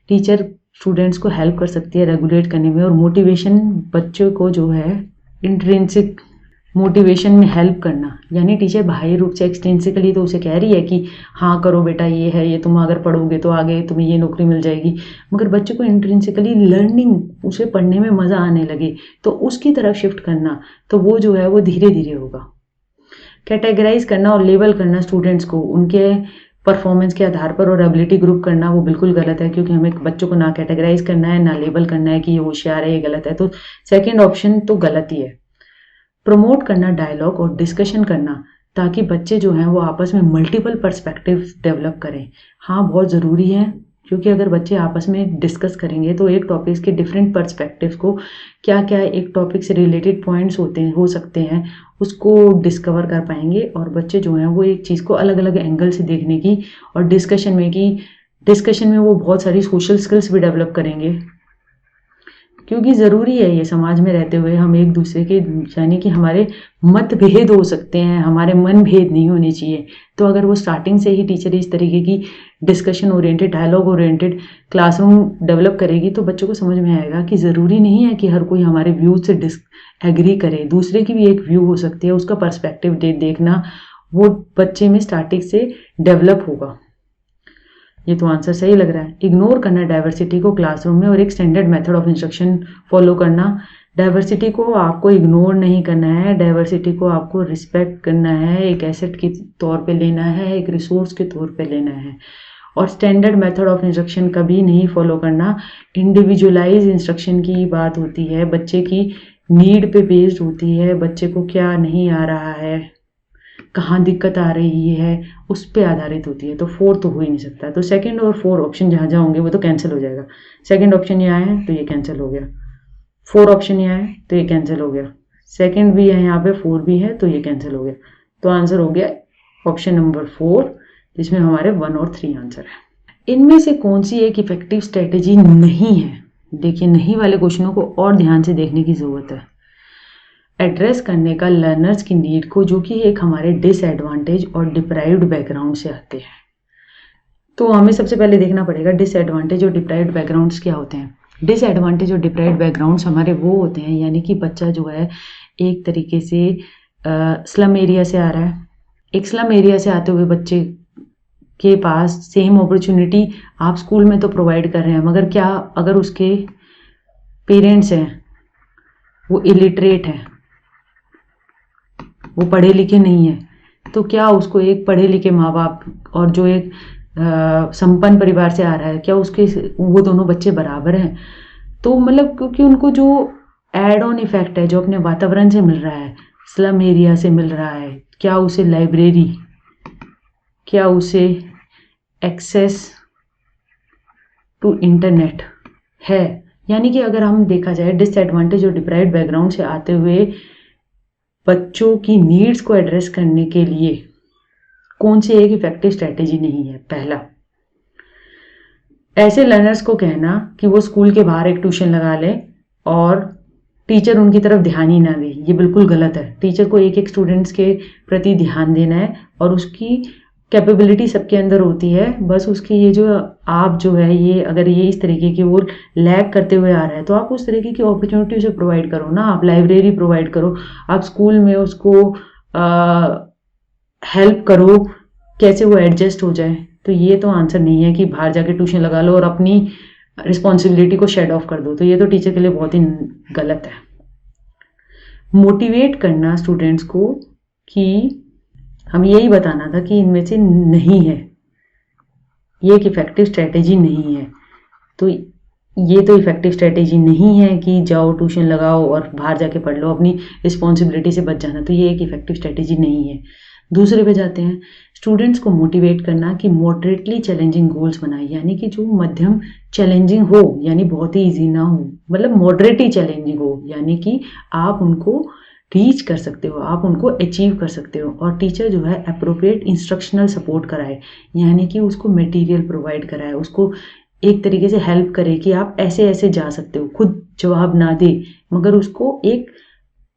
टीचर स्टूडेंट्स को हेल्प कर सकती है रेगुलेट करने में। और मोटिवेशन बच्चों को जो है इंट्रिंसिक मोटिवेशन में हेल्प करना, यानी टीचर बाह्य रूप से एक्सटेंसिकली तो उसे कह रही है कि हाँ करो बेटा, ये है, ये तुम अगर पढ़ोगे तो आगे तुम्हें ये नौकरी मिल जाएगी, मगर बच्चों को इंट्रिंसिकली लर्निंग, उसे पढ़ने में मज़ा आने लगे तो उसकी तरफ शिफ्ट करना, तो वो जो है वो धीरे धीरे होगा। कैटेगराइज करना और लेबल करना स्टूडेंट्स को उनके परफॉर्मेंस के आधार पर और एबिलिटी ग्रुप करना वो बिल्कुल गलत है, क्योंकि हमें बच्चों को ना कैटेगराइज करना है ना लेबल करना है कि ये होशियार है, ये गलत है। तो सेकेंड ऑप्शन तो गलत ही है। प्रमोट करना डायलॉग और डिस्कशन करना, ताकि बच्चे जो हैं वो आपस में मल्टीपल पर्सपेक्टिव डेवलप करें। हाँ, बहुत ज़रूरी है, क्योंकि अगर बच्चे आपस में डिस्कस करेंगे तो एक टॉपिक के डिफरेंट पर्सपेक्टिव्स को, क्या क्या एक टॉपिक से रिलेटेड पॉइंट्स हो सकते हैं, उसको डिस्कवर कर पाएंगे और बच्चे जो हैं वो एक चीज़ को अलग अलग एंगल से देखने की और डिस्कशन में वो बहुत सारी सोशल स्किल्स भी डेवलप करेंगे। क्योंकि ज़रूरी है ये, समाज में रहते हुए हम एक दूसरे के, यानी कि हमारे मतभेद हो सकते हैं, हमारे मन भेद नहीं होने चाहिए। तो अगर वो स्टार्टिंग से ही टीचर इस तरीके की discussion oriented, dialogue oriented classroom develop करेगी तो बच्चों को समझ में आएगा कि ज़रूरी नहीं है कि हर कोई हमारे व्यू से एग्री करे, दूसरे की भी एक व्यू हो सकती है, उसका पर्सपेक्टिव देखना वो बच्चे में स्टार्टिंग से डेवलप होगा। ये तो आंसर सही लग रहा है। इग्नोर करना डाइवर्सिटी को क्लासरूम में और एक standard method of instruction follow करना। डाइवर्सिटी को आपको इग्नोर नहीं करना है, डाइवर्सिटी को आपको रिस्पेक्ट करना है, एक एसेट के तौर पे लेना है, एक रिसोर्स के तौर पे लेना है। और स्टैंडर्ड मेथड ऑफ इंस्ट्रक्शन कभी नहीं फॉलो करना। इंडिविजुअलाइज इंस्ट्रक्शन की बात होती है, बच्चे की नीड पे बेस्ड होती है, बच्चे को क्या नहीं आ रहा है, कहाँ दिक्कत आ रही है, उस पर आधारित होती है। तो 4 तो हो ही नहीं सकता। तो सेकंड और 4 ऑप्शन जहाँ जहाँ होंगे वो तो कैंसिल हो जाएगा। सेकंड ऑप्शन ये आया तो ये कैंसिल हो गया, 4 ऑप्शन ये आया तो ये कैंसिल हो गया, सेकंड भी है यहाँ पे, 4 भी है तो ये कैंसिल हो गया। तो आंसर हो गया ऑप्शन नंबर 4, जिसमें हमारे 1 और 3 आंसर है। इनमें से कौन सी एक इफेक्टिव स्ट्रेटेजी नहीं है? देखिए, नहीं वाले क्वेश्चनों को और ध्यान से देखने की ज़रूरत है। एड्रेस करने का लर्नर्स की नीड को, जो कि एक हमारे डिसएडवांटेज और डिप्राइव्ड बैकग्राउंड से आते हैं। तो हमें सबसे पहले देखना पड़ेगा डिसएडवांटेज और डिप्राइव्ड बैकग्राउंड्स क्या होते हैं। डिसएडवांटेज और डिप्राइव्ड बैकग्राउंड्स हमारे वो होते हैं, यानी कि बच्चा जो है एक तरीके से स्लम एरिया से आ रहा है। एक स्लम एरिया से आते हुए बच्चे के पास सेम अपॉर्चुनिटी आप स्कूल में तो प्रोवाइड कर रहे हैं, मगर क्या अगर उसके पेरेंट्स हैं वो इलिटरेट हैं, वो पढ़े लिखे नहीं है, तो क्या उसको एक पढ़े लिखे माँ बाप और जो एक संपन्न परिवार से आ रहा है, क्या उसके वो दोनों बच्चे बराबर हैं? तो मतलब क्योंकि उनको जो एड ऑन इफेक्ट है जो अपने वातावरण से मिल रहा है, स्लम एरिया से मिल रहा है, क्या उसे लाइब्रेरी, क्या उसे एक्सेस टू इंटरनेट है? यानी कि अगर हम देखा जाए डिसएडवांटेज और डिप्राइव्ड बैकग्राउंड से आते हुए बच्चों की नीड्स को एड्रेस करने के लिए कौन सी एक इफेक्टिव स्ट्रेटेजी नहीं है। पहला, ऐसे लर्नर्स को कहना कि वो स्कूल के बाहर एक ट्यूशन लगा ले और टीचर उनकी तरफ ध्यान ही ना दे, ये बिल्कुल गलत है। टीचर को एक एक स्टूडेंट्स के प्रति ध्यान देना है और उसकी कैपेबिलिटी सबके अंदर होती है, बस उसकी ये जो आप जो है ये अगर ये इस तरीके की वो लैग करते हुए आ रहा है तो आप उस तरीके की अपॉर्चुनिटी उसे प्रोवाइड करो ना, आप लाइब्रेरी प्रोवाइड करो, आप स्कूल में उसको हेल्प करो कैसे वो एडजस्ट हो जाए। तो ये तो आंसर नहीं है कि बाहर जाके ट्यूशन लगा लो और अपनी रिस्पॉन्सिबिलिटी को शेड ऑफ कर दो, तो ये तो टीचर के लिए बहुत ही गलत है। मोटिवेट करना स्टूडेंट्स को कि हम यही बताना था कि इनमें से नहीं है, ये एक इफेक्टिव स्ट्रेटेजी नहीं है। तो ये तो इफेक्टिव स्ट्रेटेजी नहीं है कि जाओ ट्यूशन लगाओ और बाहर जाके पढ़ लो, अपनी रिस्पॉन्सिबिलिटी से बच जाना, तो ये एक इफेक्टिव स्ट्रेटेजी नहीं है। दूसरे पे जाते हैं, स्टूडेंट्स को मोटिवेट करना कि मॉडरेटली चैलेंजिंग गोल्स बनाए, यानी कि जो मध्यम चैलेंजिंग हो, यानी बहुत ही ईजी ना हो, मतलब मॉडरेट ही चैलेंजिंग हो, यानी कि आप उनको रीच कर सकते हो, आप उनको अचीव कर सकते हो। और टीचर जो है अप्रोप्रिएट इंस्ट्रक्शनल सपोर्ट कराए, यानी कि उसको मटेरियल प्रोवाइड कराए, उसको एक तरीके से हेल्प करे कि आप ऐसे ऐसे जा सकते हो, खुद जवाब ना दे मगर उसको एक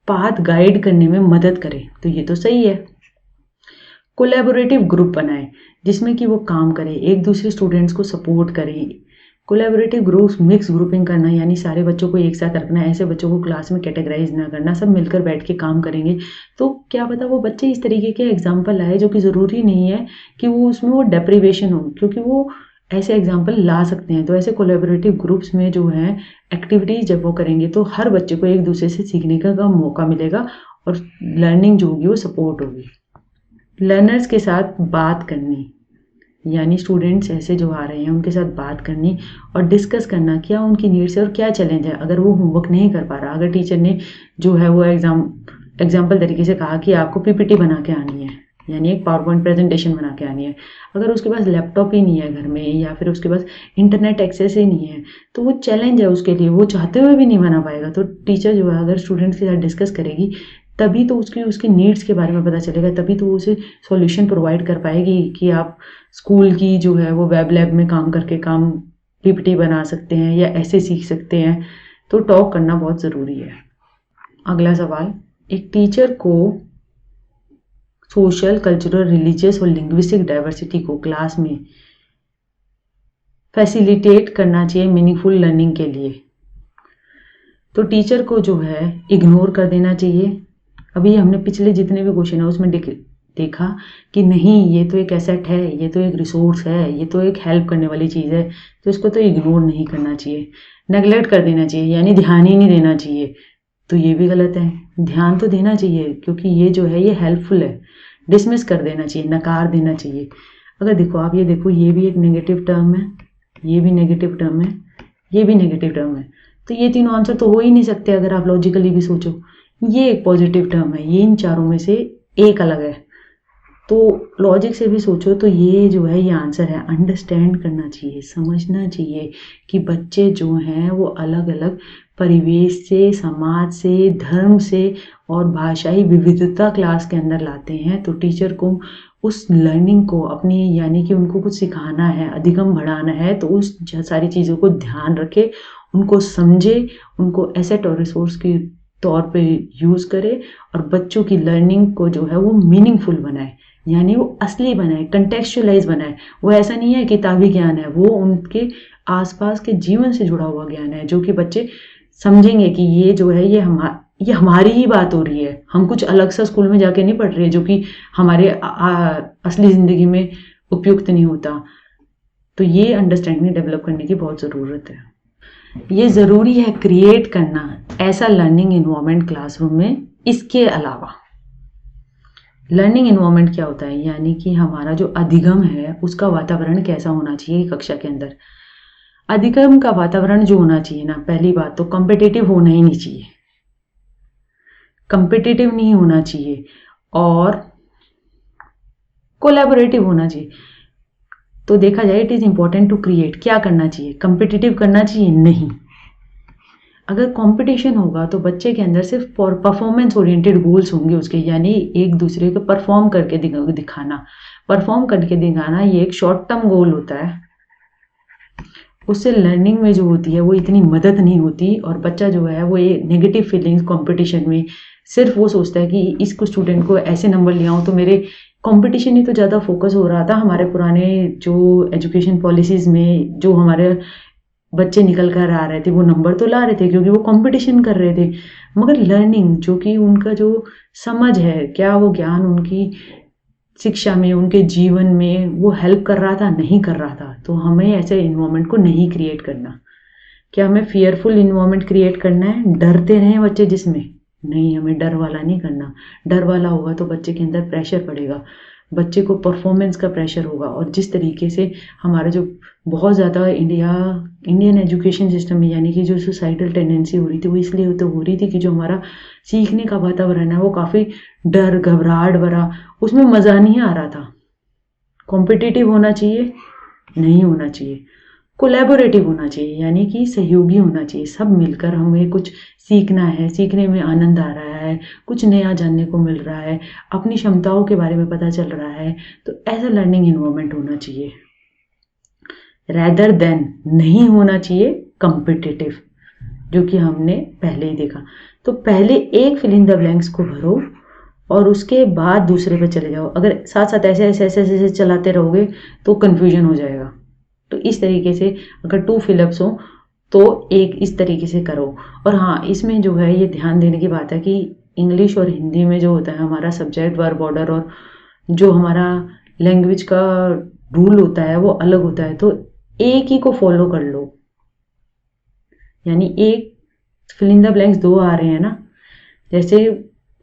पाथ गाइड करने में मदद करे, तो ये तो सही है। कोलैबोरेटिव ग्रुप बनाए जिसमें कि वो काम करें, एक दूसरे स्टूडेंट्स को सपोर्ट करें। कोलैबोरेटिव ग्रुप्स, मिक्स ग्रुपिंग करना, यानी सारे बच्चों को एक साथ रखना, ऐसे बच्चों को क्लास में कैटेगराइज ना करना, सब मिलकर बैठ के काम करेंगे तो क्या पता वो बच्चे इस तरीके के एग्जाम्पल आए, जो कि ज़रूरी नहीं है कि वो उसमें वो डेप्रीवेशन हो, क्योंकि वो ऐसे एग्जाम्पल ला सकते हैं। तो ऐसे कोलैबोरेटिव ग्रुप्स में जो है एक्टिविटीज़ जब वो करेंगे तो हर बच्चे को एक दूसरे से सीखने का मौका मिलेगा और लर्निंग जो होगी वो सपोर्ट होगी। लर्नर्स के साथ बात करनी, यानी स्टूडेंट्स ऐसे जो आ रहे हैं उनके साथ बात करनी और डिस्कस करना क्या उनकी नीड्स है और क्या चैलेंज है। अगर वो होमवर्क नहीं कर पा रहा, अगर टीचर ने जो है वो एग्जाम्पल तरीके से कहा कि आपको पीपीटी बना के आनी है, यानी एक पावर पॉइंट प्रेजेंटेशन बना के आनी है, अगर उसके पास लैपटॉप ही नहीं है घर में या फिर उसके पास इंटरनेट एक्सेस ही नहीं है, तो वो चैलेंज है उसके लिए, वो चाहते हुए भी नहीं बना पाएगा। तो टीचर जो है अगर स्टूडेंट्स के साथ डिस्कस करेगी तभी तो उसकी नीड्स के बारे में पता चलेगा, तभी तो वो उसे सॉल्यूशन प्रोवाइड कर पाएगी कि आप स्कूल की जो है वो वेब लैब में काम करके काम पीपीटी बना सकते हैं या ऐसे सीख सकते हैं। तो टॉक करना बहुत ज़रूरी है। अगला सवाल, एक टीचर को सोशल, कल्चरल, रिलीजियस और लिंग्विस्टिक डाइवर्सिटी को क्लास में फैसिलिटेट करना चाहिए मीनिंगफुल लर्निंग के लिए। तो टीचर को जो है इग्नोर कर देना चाहिए। अभी हमने पिछले जितने भी क्वेश्चन है उसमें देखा कि नहीं, ये तो एक एसेट है, ये तो एक रिसोर्स है, ये तो एक हेल्प करने वाली चीज़ है, तो इसको तो इग्नोर नहीं करना चाहिए, नेगलेक्ट कर देना चाहिए, यानी ध्यान ही नहीं देना चाहिए। तो ये भी गलत है, ध्यान तो देना चाहिए क्योंकि ये जो है ये हेल्पफुल है। डिसमिस कर देना चाहिए, नकार देना चाहिए। अगर देखो आप ये देखो, ये भी एक नेगेटिव टर्म है, ये भी नेगेटिव टर्म है, ये भी नेगेटिव टर्म है, तो ये तीनों आंसर तो हो ही नहीं सकते अगर आप लॉजिकली भी सोचो। ये एक पॉजिटिव टर्म है, ये इन चारों में से एक अलग है, तो लॉजिक से भी सोचो तो ये जो है ये आंसर है। अंडरस्टैंड करना चाहिए, समझना चाहिए कि बच्चे जो हैं वो अलग अलग परिवेश से, समाज से, धर्म से और भाषाई विविधता क्लास के अंदर लाते हैं। तो टीचर को उस लर्निंग को अपनी, यानी कि उनको कुछ सिखाना है, अधिगम बढ़ाना है, तो उस सारी चीज़ों को ध्यान रखे, उनको समझे, उनको एसेट और रिसोर्स की तौर पे यूज़ करे और बच्चों की लर्निंग को जो है वो मीनिंगफुल बनाए, यानी वो असली बनाए, कंटेक्चुअलाइज बनाए। वो ऐसा नहीं है किताबी ज्ञान है, वो उनके आसपास के जीवन से जुड़ा हुआ ज्ञान है, जो कि बच्चे समझेंगे कि ये जो है ये हमारी ही बात हो रही है, हम कुछ अलग सा स्कूल में जाके नहीं पढ़ रहे जो कि हमारे असली ज़िंदगी में उपयुक्त नहीं होता। तो ये अंडरस्टैंडिंग डेवलप करने की बहुत ज़रूरत है। ये ज़रूरी है क्रिएट करना ऐसा लर्निंग इन्वायरमेंट क्लासरूम में। इसके अलावा लर्निंग इन्वायरमेंट क्या होता है, यानी कि हमारा जो अधिगम है उसका वातावरण कैसा होना चाहिए कक्षा के अंदर। अधिगम का वातावरण जो होना चाहिए ना, पहली बात तो कॉम्पिटिटिव होना ही नहीं चाहिए, कॉम्पिटिटिव नहीं होना चाहिए और कोलैबोरेटिव होना चाहिए। तो देखा जाए it is important to create, क्या करना चाहिए, कॉम्पिटिटिव करना चाहिए नहीं। अगर कंपटीशन होगा तो बच्चे के अंदर सिर्फ परफॉर्मेंस ओरिएंटेड गोल्स होंगे उसके, यानी एक दूसरे को परफॉर्म करके दिखाना। परफॉर्म करके दिखाना ये एक शॉर्ट टर्म गोल होता है, उससे लर्निंग में जो होती है वो इतनी मदद नहीं होती और बच्चा जो है वो ये नेगेटिव फीलिंग्स कंपटीशन में सिर्फ वो सोचता है कि इसको स्टूडेंट को ऐसे नंबर ले आऊँ तो मेरे कंपटीशन ही तो ज़्यादा फोकस हो रहा था। हमारे पुराने जो एजुकेशन पॉलिसीज़ में जो हमारे बच्चे निकल कर आ रहे थे वो नंबर तो ला रहे थे क्योंकि वो कंपटीशन कर रहे थे, मगर लर्निंग जो कि उनका जो समझ है, क्या वो ज्ञान उनकी शिक्षा में, उनके जीवन में वो हेल्प कर रहा था, नहीं कर रहा था। तो हमें ऐसे इन्वायरमेंट को नहीं क्रिएट करना। क्या हमें फियरफुल इन्वायरमेंट क्रिएट करना है, डरते रहें बच्चे जिसमें, नहीं, हमें डर वाला नहीं करना। डर वाला होगा तो बच्चे के अंदर प्रेशर पड़ेगा, बच्चे को परफॉर्मेंस का प्रेशर होगा। और जिस तरीके से हमारा जो बहुत ज़्यादा इंडियन एजुकेशन सिस्टम में, यानी कि जो सोसाइटल टेंडेंसी हो रही थी, वो इसलिए तो हो रही थी कि जो हमारा सीखने का वातावरण है वो काफ़ी डर घबराहट भरा, उसमें मज़ा नहीं आ रहा था। कॉम्पिटिटिव होना चाहिए, नहीं होना चाहिए। कोलैबोरेटिव होना चाहिए, यानी कि सहयोगी होना चाहिए। सब मिलकर हमें कुछ सीखना है, सीखने में आनंद आ रहा है, कुछ नया जानने को मिल रहा है, अपनी क्षमताओं के बारे में पता चल रहा है, तो ऐसा लर्निंग इन्वायरमेंट होना चाहिए। रैदर देन नहीं होना चाहिए कम्पिटिटिव, जो कि हमने पहले ही देखा। तो पहले एक फिल इन द ब्लैंक्स को भरो और उसके बाद दूसरे पे चले जाओ। अगर साथ साथ ऐसे ऐसे ऐसे ऐसे चलाते रहोगे तो कन्फ्यूजन हो जाएगा। तो इस तरीके से अगर 2 फिलअप्स हो तो एक इस तरीके से करो। और हाँ, इसमें जो है ये ध्यान देने की बात है कि इंग्लिश और हिंदी में जो होता है हमारा सब्जेक्ट वर्ब ऑर्डर और जो हमारा लैंग्वेज का रूल होता है वो अलग होता है, तो एक ही को फॉलो कर लो। यानी एक फिल इन द ब्लैंक्स 2 आ रहे हैं ना, जैसे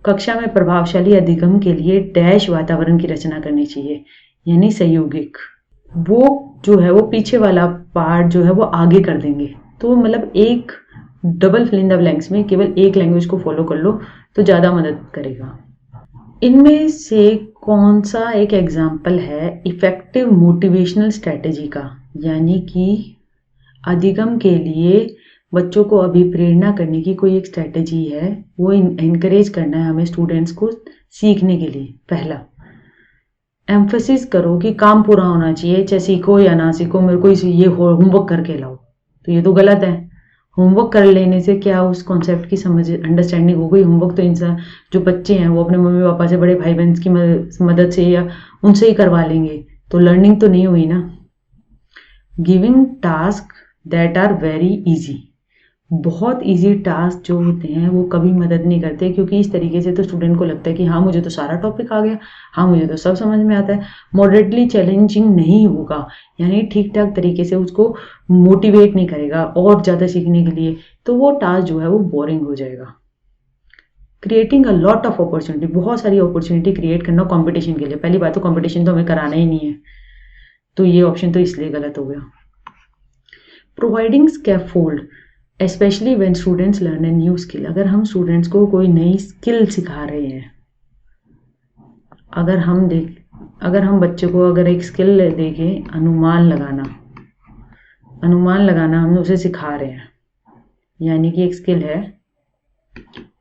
कक्षा में प्रभावशाली अधिगम के लिए डैश वातावरण की रचना करनी चाहिए, यानी सहयोगिक। वो जो है वो पीछे वाला पार्ट जो है वो आगे कर देंगे। तो मतलब एक double fill in the blanks में केवल एक लैंग्वेज को फॉलो कर लो तो ज़्यादा मदद करेगा। इनमें से कौन सा एक एग्जाम्पल है इफेक्टिव मोटिवेशनल स्ट्रेटेजी का, यानी कि अधिगम के लिए बच्चों को अभिप्रेरणा करने की कोई एक स्ट्रेटेजी है, वो इनकरेज करना है हमें स्टूडेंट्स को सीखने के लिए। पहला, एम्फेसिस करो कि काम पूरा होना चाहिए, चाहे सीखो या ना सीखो, मेरे को ये होमवर्क करके लाओ। तो ये तो गलत है। होमवर्क कर लेने से क्या उस कॉन्सेप्ट की समझ अंडरस्टैंडिंग हो गई? होमवर्क तो इंसान जो बच्चे हैं वो अपने मम्मी पापा से, बड़े भाई बहन की मदद से या उनसे ही करवा लेंगे, तो लर्निंग तो नहीं हुई ना। Giving task that are very easy, बहुत इजी टास्क जो होते हैं वो कभी मदद नहीं करते, क्योंकि इस तरीके से तो स्टूडेंट को लगता है कि हाँ मुझे तो सारा टॉपिक आ गया, हाँ मुझे तो सब समझ में आता है। मॉडरेटली चैलेंजिंग नहीं होगा, यानी ठीक ठाक तरीके से उसको मोटिवेट नहीं करेगा और ज़्यादा सीखने के लिए, तो वो टास्क जो है वो बोरिंग हो जाएगा। Creating a lot of opportunity, बहुत सारी अपॉर्चुनिटी क्रिएट करना कंपटीशन के लिए। पहली बात तो कंपटीशन तो हमें कराना ही नहीं है, तो ये ऑप्शन तो इसलिए गलत हो गया। Providing scaffold specially when students learn a new skill, अगर हम स्टूडेंट्स को कोई नई स्किल सिखा रहे हैं, अगर हम बच्चे को अगर एक स्किल देखें, अनुमान लगाना हम उसे सिखा रहे हैं, यानी कि एक स्किल है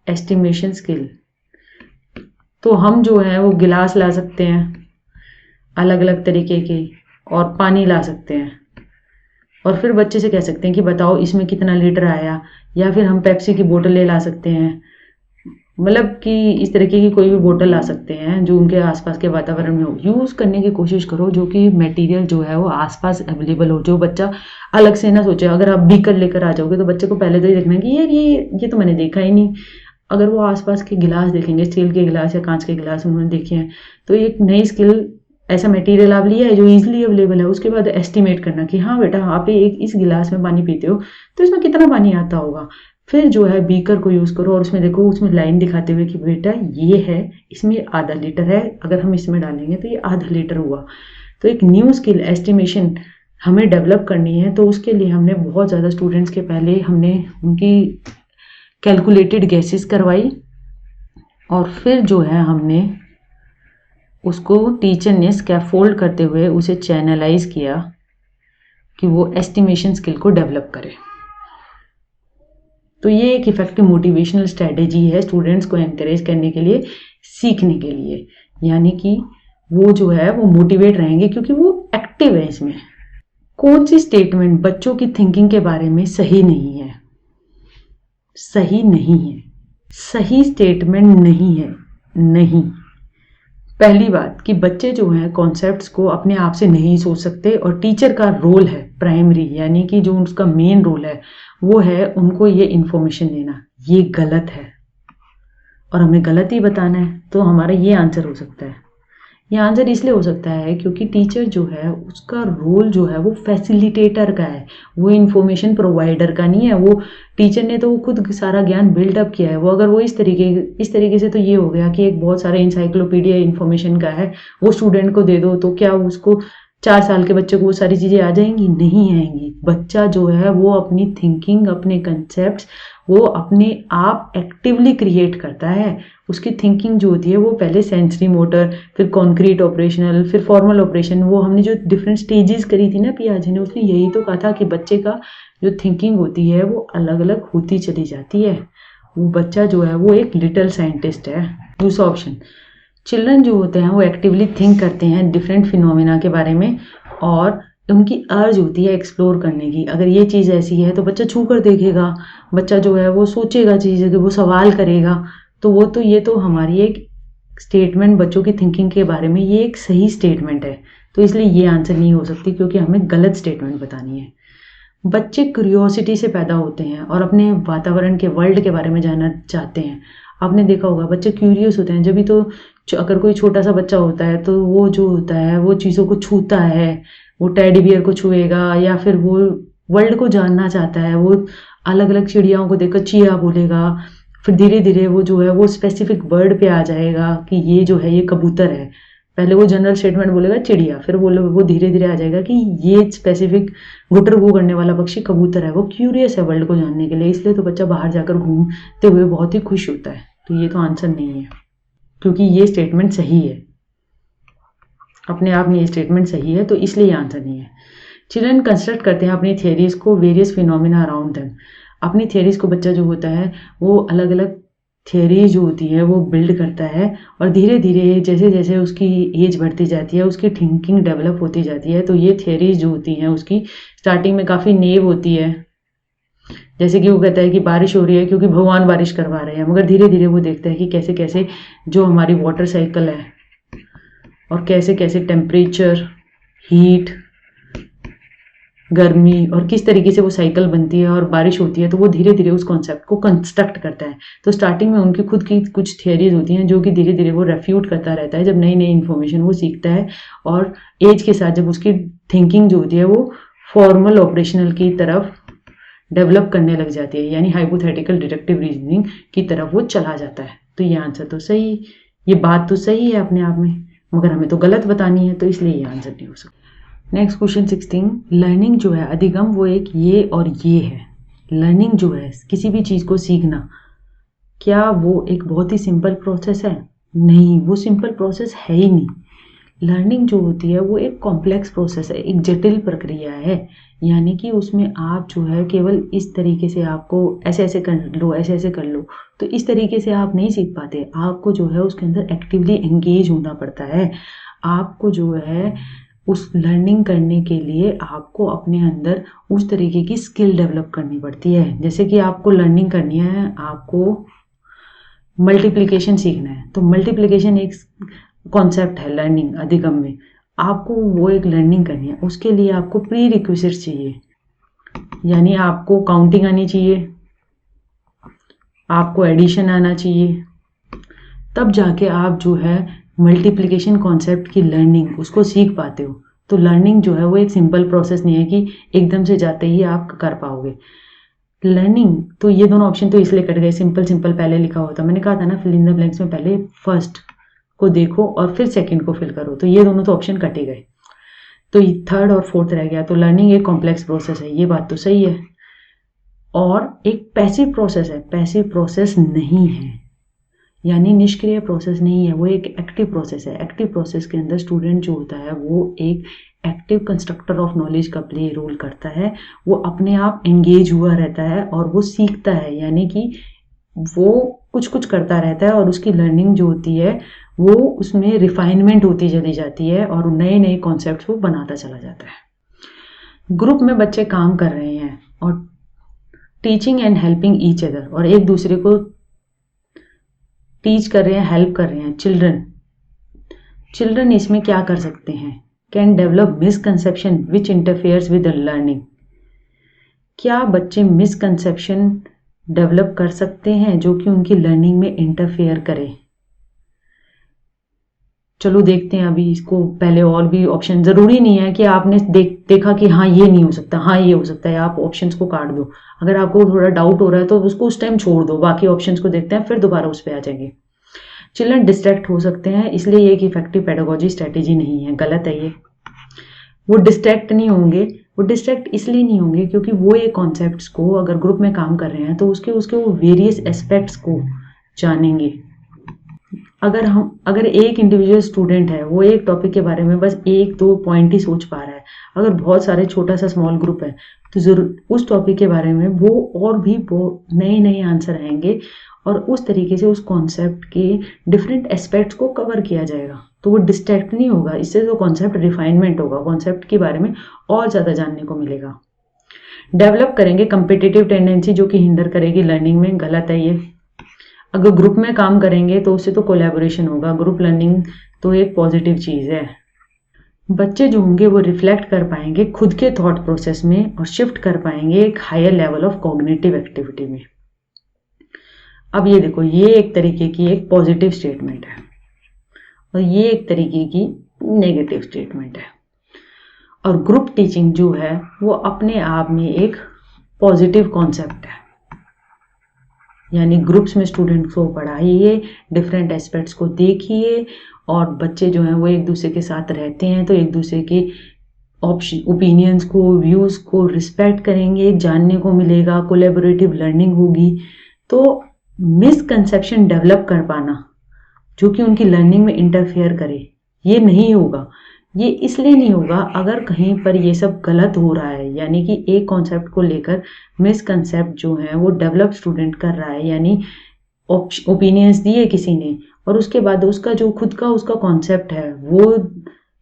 एस्टिमेशन स्किल। तो हम जो है वो गिलास ला सकते हैं अलग अलग तरीके के और पानी ला सकते हैं, और फिर बच्चे से कह सकते हैं कि बताओ इसमें कितना लीटर आया, या फिर हम पेप्सी की बोतलें ला सकते हैं। मतलब कि इस तरीके की कोई भी बोतल ला सकते हैं जो उनके आसपास के वातावरण में हो। यूज़ करने की कोशिश करो जो कि मटेरियल जो है वो आसपास अवेलेबल हो, जो बच्चा अलग से ना सोचे। अगर आप बीकर लेकर आ जाओगे तो बच्चे को पहले तो ये देखना है कि यार ये तो मैंने देखा ही नहीं। अगर वो आसपास के गिलास देखेंगे, स्टील के गिलास या कांच के गिलास उन्होंने देखे हैं, तो एक नई स्किल, ऐसा मटेरियल आप लिया है जो इजीली अवेलेबल है। उसके बाद एस्टिमेट करना कि हाँ बेटा आप एक इस गिलास में पानी पीते हो तो इसमें कितना पानी आता होगा। फिर जो है बीकर को यूज़ करो और उसमें देखो, उसमें लाइन दिखाते हुए कि बेटा ये है, इसमें आधा लीटर है, अगर हम इसमें डालेंगे तो ये आधा लीटर हुआ। तो एक न्यू स्किल एस्टिमेशन हमें डेवलप करनी है, तो उसके लिए हमने बहुत ज़्यादा स्टूडेंट्स के पहले हमने उनकी कैलकुलेटेड गैसेस करवाई, और फिर जो है हमने उसको टीचर ने स्कैफोल्ड करते हुए उसे चैनलाइज किया कि वो एस्टिमेशन स्किल को डेवलप करे। तो ये एक इफेक्टिव मोटिवेशनल स्ट्रेटेजी है स्टूडेंट्स को एनकरेज करने के लिए, सीखने के लिए, यानी कि वो जो है वो मोटिवेट रहेंगे क्योंकि वो एक्टिव है इसमें। कौन सी स्टेटमेंट बच्चों की थिंकिंग के बारे में सही नहीं है? सही नहीं है, सही स्टेटमेंट नहीं है, नहीं। पहली बात कि बच्चे जो हैं कॉन्सेप्ट्स को अपने आप से नहीं सोच सकते, और टीचर का रोल है प्राइमरी, यानी कि जो उसका मेन रोल है वो है उनको ये इन्फॉर्मेशन देना। ये गलत है और हमें गलत ही बताना है, तो हमारा ये आंसर हो सकता है। ये आंसर इसलिए हो सकता है क्योंकि टीचर जो है उसका रोल जो है वो फैसिलिटेटर का है, वो इन्फॉर्मेशन प्रोवाइडर का नहीं है। वो टीचर ने तो वो खुद सारा ज्ञान बिल्डअप किया है। वो अगर वो इस तरीके से तो ये हो गया कि एक बहुत सारे इंसाइक्लोपीडिया इन्फॉर्मेशन का है, वो स्टूडेंट को दे दो तो क्या उसको 4 साल के बच्चे को वो सारी चीज़ें आ जाएंगी? नहीं आएंगी। बच्चा जो है वो अपनी थिंकिंग, अपने कंसेप्ट वो अपने आप एक्टिवली क्रिएट करता है। उसकी थिंकिंग जो होती है वो पहले सेंसरी मोटर, फिर कॉन्क्रीट ऑपरेशनल, फिर फॉर्मल ऑपरेशन। वो हमने जो डिफरेंट स्टेजेस करी थी ना पियाजे ने, उसने यही तो कहा था कि बच्चे का जो थिंकिंग होती है वो अलग अलग होती चली जाती है। वो बच्चा जो है वो एक लिटिल साइंटिस्ट है। दूसरा ऑप्शन, चिल्ड्रन जो होते हैं वो एक्टिवली थिंक करते हैं डिफरेंट फिनोमिना के बारे में और उनकी अर्ज होती है एक्सप्लोर करने की। अगर ये चीज़ ऐसी है तो बच्चा छू कर देखेगा, बच्चा जो है वो सोचेगा चीज़ें कि वो सवाल करेगा। तो वो तो ये तो हमारी एक स्टेटमेंट बच्चों की थिंकिंग के बारे में ये एक सही स्टेटमेंट है। तो इसलिए ये आंसर नहीं हो सकती क्योंकि हमें गलत स्टेटमेंट बतानी है। बच्चे क्यूरियोसिटी से पैदा होते हैं और अपने वातावरण के वर्ल्ड के बारे में जानना चाहते हैं। आपने देखा होगा बच्चे क्यूरियस होते हैं जब भी तो अगर कोई छोटा सा बच्चा होता है तो वो जो होता है वो चीज़ों को छूता है, वो टेडी बियर को छुएगा या फिर वो वर्ल्ड को जानना चाहता है। वो अलग अलग चिड़ियाओं को देखकर चिया बोलेगा, फिर धीरे धीरे वो जो है वो स्पेसिफिक वर्ड पे आ जाएगा कि ये जो है ये कबूतर है। पहले वो जनरल स्टेटमेंट बोलेगा चिड़िया, फिर वो धीरे धीरे आ जाएगा कि ये स्पेसिफिक गुटर गू करने वाला पक्षी कबूतर है। वो क्यूरियस है वर्ल्ड को जानने के लिए, इसलिए तो बच्चा बाहर जाकर घूमते हुए बहुत ही खुश होता है। तो ये तो आंसर नहीं है क्योंकि ये स्टेटमेंट सही है, अपने आप में ये स्टेटमेंट सही है, तो इसलिए आंसर नहीं है। चिल्ड्रन कंस्ट्रक्ट करते हैं अपनी थियरीज को वेरियस फिनोमिना अराउंड देम। अपनी थियरीज को बच्चा जो होता है वो अलग अलग थियरी जो होती है वो बिल्ड करता है और धीरे धीरे जैसे जैसे उसकी एज बढ़ती जाती है उसकी थिंकिंग डेवलप होती जाती है। तो ये थियरीज जो होती हैं उसकी स्टार्टिंग में काफ़ी नेव होती है। जैसे कि वो कहता है कि बारिश हो रही है क्योंकि भगवान बारिश करवा रहे हैं, मगर धीरे धीरे वो देखता है कि कैसे कैसे जो हमारी वाटर साइकिल है और कैसे कैसे टेम्परेचर, हीट, गर्मी और किस तरीके से वो साइकिल बनती है और बारिश होती है। तो वो धीरे धीरे उस कॉन्सेप्ट को कंस्ट्रक्ट करता है। तो स्टार्टिंग में उनकी खुद की कुछ थियरीज होती हैं जो कि धीरे धीरे वो रेफ्यूट करता रहता है जब नई नई इन्फॉर्मेशन वो सीखता है। और एज के साथ जब उसकी थिंकिंग जो होती है वो फॉर्मल ऑपरेशनल की तरफ डेवलप करने लग जाती है, यानी हाइपोथेटिकल डिडक्टिव रीजनिंग की तरफ वो चला जाता है। तो ये आंसर तो सही, ये बात तो सही है अपने आप में, मगर हमें तो गलत बतानी है, तो इसलिए ये आंसर नहीं हो सकता। नेक्स्ट क्वेश्चन 16, लर्निंग जो है अधिगम वो एक ये और ये है। लर्निंग जो है किसी भी चीज़ को सीखना, क्या वो एक बहुत ही सिंपल प्रोसेस है? नहीं, वो सिंपल प्रोसेस है ही नहीं। लर्निंग जो होती है वो एक कॉम्प्लेक्स प्रोसेस है, एक जटिल प्रक्रिया है। यानी कि उसमें आप जो है केवल इस तरीके से आपको ऐसे ऐसे कर लो, ऐसे ऐसे कर लो, तो इस तरीके से आप नहीं सीख पाते। आपको जो है उसके अंदर एक्टिवली एंगेज होना पड़ता है। आपको जो है उस लर्निंग करने के लिए आपको अपने अंदर उस तरीके की स्किल डेवलप करनी पड़ती है। जैसे कि आपको लर्निंग करनी है, आपको मल्टीप्लिकेशन सीखना है, तो मल्टीप्लिकेशन एक कॉन्सेप्ट है लर्निंग अधिगम में। आपको वो एक लर्निंग करनी है, उसके लिए आपको प्री रिक्विजिट्स चाहिए, यानी आपको काउंटिंग आनी चाहिए, आपको एडिशन आना चाहिए, तब जाके आप जो है मल्टीप्लिकेशन कॉन्सेप्ट की लर्निंग उसको सीख पाते हो। तो लर्निंग जो है वो एक सिंपल प्रोसेस नहीं है कि एकदम से जाते ही आप कर पाओगे। लर्निंग तो ये दोनों ऑप्शन तो इसलिए कट गए, सिंपल सिंपल पहले लिखा होता। मैंने कहा था ना फिल इन द ब्लैंक्स में पहले फर्स्ट को देखो और फिर सेकंड को फिल करो, तो ये दोनों तो ऑप्शन कटे गए, तो थर्ड और फोर्थ रह गया। तो लर्निंग एक कॉम्प्लेक्स प्रोसेस है, ये बात तो सही है। और एक पैसिव प्रोसेस है, पैसिव प्रोसेस नहीं है, यानी निष्क्रिय प्रोसेस नहीं है, वो एक एक्टिव प्रोसेस है। एक्टिव प्रोसेस के अंदर स्टूडेंट जो होता है वो एक एक्टिव कंस्ट्रक्टर ऑफ नॉलेज का प्ले रोल करता है। वो अपने आप एंगेज हुआ रहता है और वो सीखता है, यानी कि वो कुछ कुछ करता रहता है और उसकी लर्निंग जो होती है वो उसमें रिफाइनमेंट होती चली जाती है और नए नए कॉन्सेप्ट्स वो बनाता चला जाता है। ग्रुप में बच्चे काम कर रहे हैं और teaching and helping each other, और एक दूसरे को टीच कर रहे हैं, हेल्प कर रहे हैं। चिल्ड्रन इसमें क्या कर सकते हैं? Can develop misconception which interferes with learning. क्या बच्चे मिसकंसेप्शन डेवलप कर सकते हैं जो कि उनकी लर्निंग में इंटरफेयर करे? चलो देखते हैं अभी इसको, पहले और भी ऑप्शन, ज़रूरी नहीं है कि आपने देखा कि हाँ ये नहीं हो सकता, हाँ ये हो सकता है, आप ऑप्शंस को काट दो। अगर आपको थोड़ा डाउट हो रहा है तो उसको उस टाइम छोड़ दो, बाकी ऑप्शंस को देखते हैं, फिर दोबारा उस पर आ जाएंगे। चिल्ड्रन डिस्ट्रैक्ट हो सकते हैं, इसलिए ये एक इफेक्टिव पेडागोजी स्ट्रेटेजी नहीं है, गलत है ये। वो डिस्ट्रैक्ट नहीं होंगे, वो डिस्ट्रैक्ट इसलिए नहीं होंगे क्योंकि वो ये कॉन्सेप्ट्स को, अगर ग्रुप में काम कर रहे हैं तो उसके उसके वो वेरियस एस्पेक्ट्स को जानेंगे। अगर एक इंडिविजुअल स्टूडेंट है, वो एक टॉपिक के बारे में बस एक दो पॉइंट ही सोच पा रहा है, अगर बहुत सारे छोटा सा स्मॉल ग्रुप है तो जरूर उस टॉपिक के बारे में वो और भी नए नए आंसर आएंगे और उस तरीके से उस कॉन्सेप्ट के डिफरेंट एस्पेक्ट्स को कवर किया जाएगा। तो वो डिस्ट्रैक्ट नहीं होगा, इससे जो कॉन्सेप्ट रिफाइनमेंट होगा, कॉन्सेप्ट के बारे में और ज़्यादा जानने को मिलेगा। डेवलप करेंगे कंपिटिटिव टेंडेंसी जो कि हिंडर करेगी लर्निंग में, गलत है ये। अगर ग्रुप में काम करेंगे तो उससे तो कोलैबोरेशन होगा, ग्रुप लर्निंग तो एक पॉजिटिव चीज़ है। बच्चे जो होंगे वो रिफ्लेक्ट कर पाएंगे खुद के थॉट प्रोसेस में और शिफ्ट कर पाएंगे एक higher level of cognitive activity में। अब ये देखो, ये एक तरीके की एक पॉजिटिव स्टेटमेंट है और ये एक तरीके की नेगेटिव स्टेटमेंट है। और ग्रुप टीचिंग जो है वो अपने आप में एक पॉजिटिव कॉन्सेप्ट है, यानी ग्रुप्स में स्टूडेंट्स को पढ़ाइए, डिफरेंट एस्पेक्ट्स को देखिए और बच्चे जो हैं वो एक दूसरे के साथ रहते हैं तो एक दूसरे के ओपिनियंस को, व्यूज़ को रिस्पेक्ट करेंगे, जानने को मिलेगा, कोलैबोरेटिव लर्निंग होगी। तो मिसकंसेप्शन डेवलप कर पाना जो कि उनकी लर्निंग में इंटरफेयर करे, ये नहीं होगा। ये इसलिए नहीं होगा अगर कहीं पर ये सब गलत हो रहा है, यानी कि एक कॉन्सेप्ट को लेकर मिसकंसेप्ट जो है वो डेवलप स्टूडेंट कर रहा है, यानी ओपिनियंस दिए किसी ने और उसके बाद उसका जो खुद का उसका कॉन्सेप्ट है वो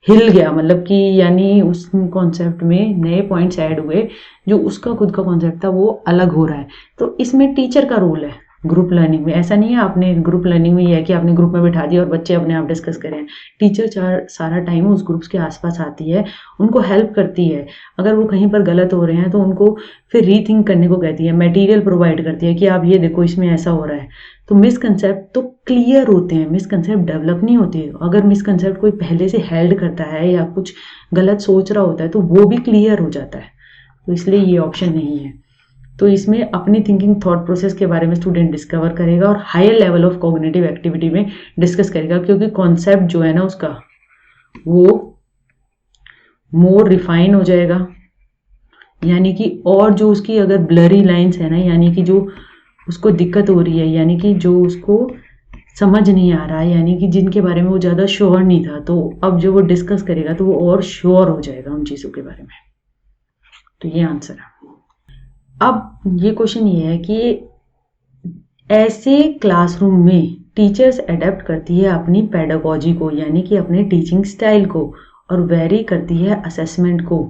हिल गया, मतलब कि यानी उस कॉन्सेप्ट में नए पॉइंट्स ऐड हुए, जो उसका खुद का कॉन्सेप्ट था वो अलग हो रहा है। तो इसमें टीचर का रोल है ग्रुप लर्निंग में। ऐसा नहीं है आपने ग्रुप लर्निंग में ये है कि आपने ग्रुप में बिठा दिया और बच्चे अपने आप डिस्कस करें। टीचर सारा टाइम उस ग्रुप्स के आसपास आती है, उनको हेल्प करती है, अगर वो कहीं पर गलत हो रहे हैं तो उनको फिर रीथिंक करने को कहती है, मटेरियल प्रोवाइड करती है कि आप ये देखो इसमें ऐसा हो रहा है। तो मिसकंसेप्ट तो क्लियर होते हैं, मिसकंसेप्ट डेवलप नहीं होती है। अगर मिसकंसेप्ट कोई पहले से हेल्ड करता है या कुछ गलत सोच रहा होता है तो वो भी क्लियर हो जाता है। तो इसलिए ये ऑप्शन नहीं है। तो इसमें अपनी थिंकिंग थॉट प्रोसेस के बारे में स्टूडेंट डिस्कवर करेगा और higher level of cognitive activity में डिस्कस करेगा, क्योंकि कॉन्सेप्ट जो है ना उसका वो मोर रिफाइन हो जाएगा, यानी कि और जो उसकी अगर ब्लरी लाइंस है ना, यानी कि जो उसको दिक्कत हो रही है, यानी कि जो उसको समझ नहीं आ रहा है, यानी कि जिनके बारे में वो ज़्यादा श्योर नहीं था, तो अब जो वो डिस्कस करेगा तो वो और श्योर हो जाएगा उन चीज़ों के बारे में। तो ये आंसर है। अब ये क्वेश्चन ये है कि ऐसे क्लासरूम में टीचर्स एडेप्ट करती है अपनी पेडागोजी को, यानी कि अपने टीचिंग स्टाइल को, और वेरी करती है असेसमेंट को,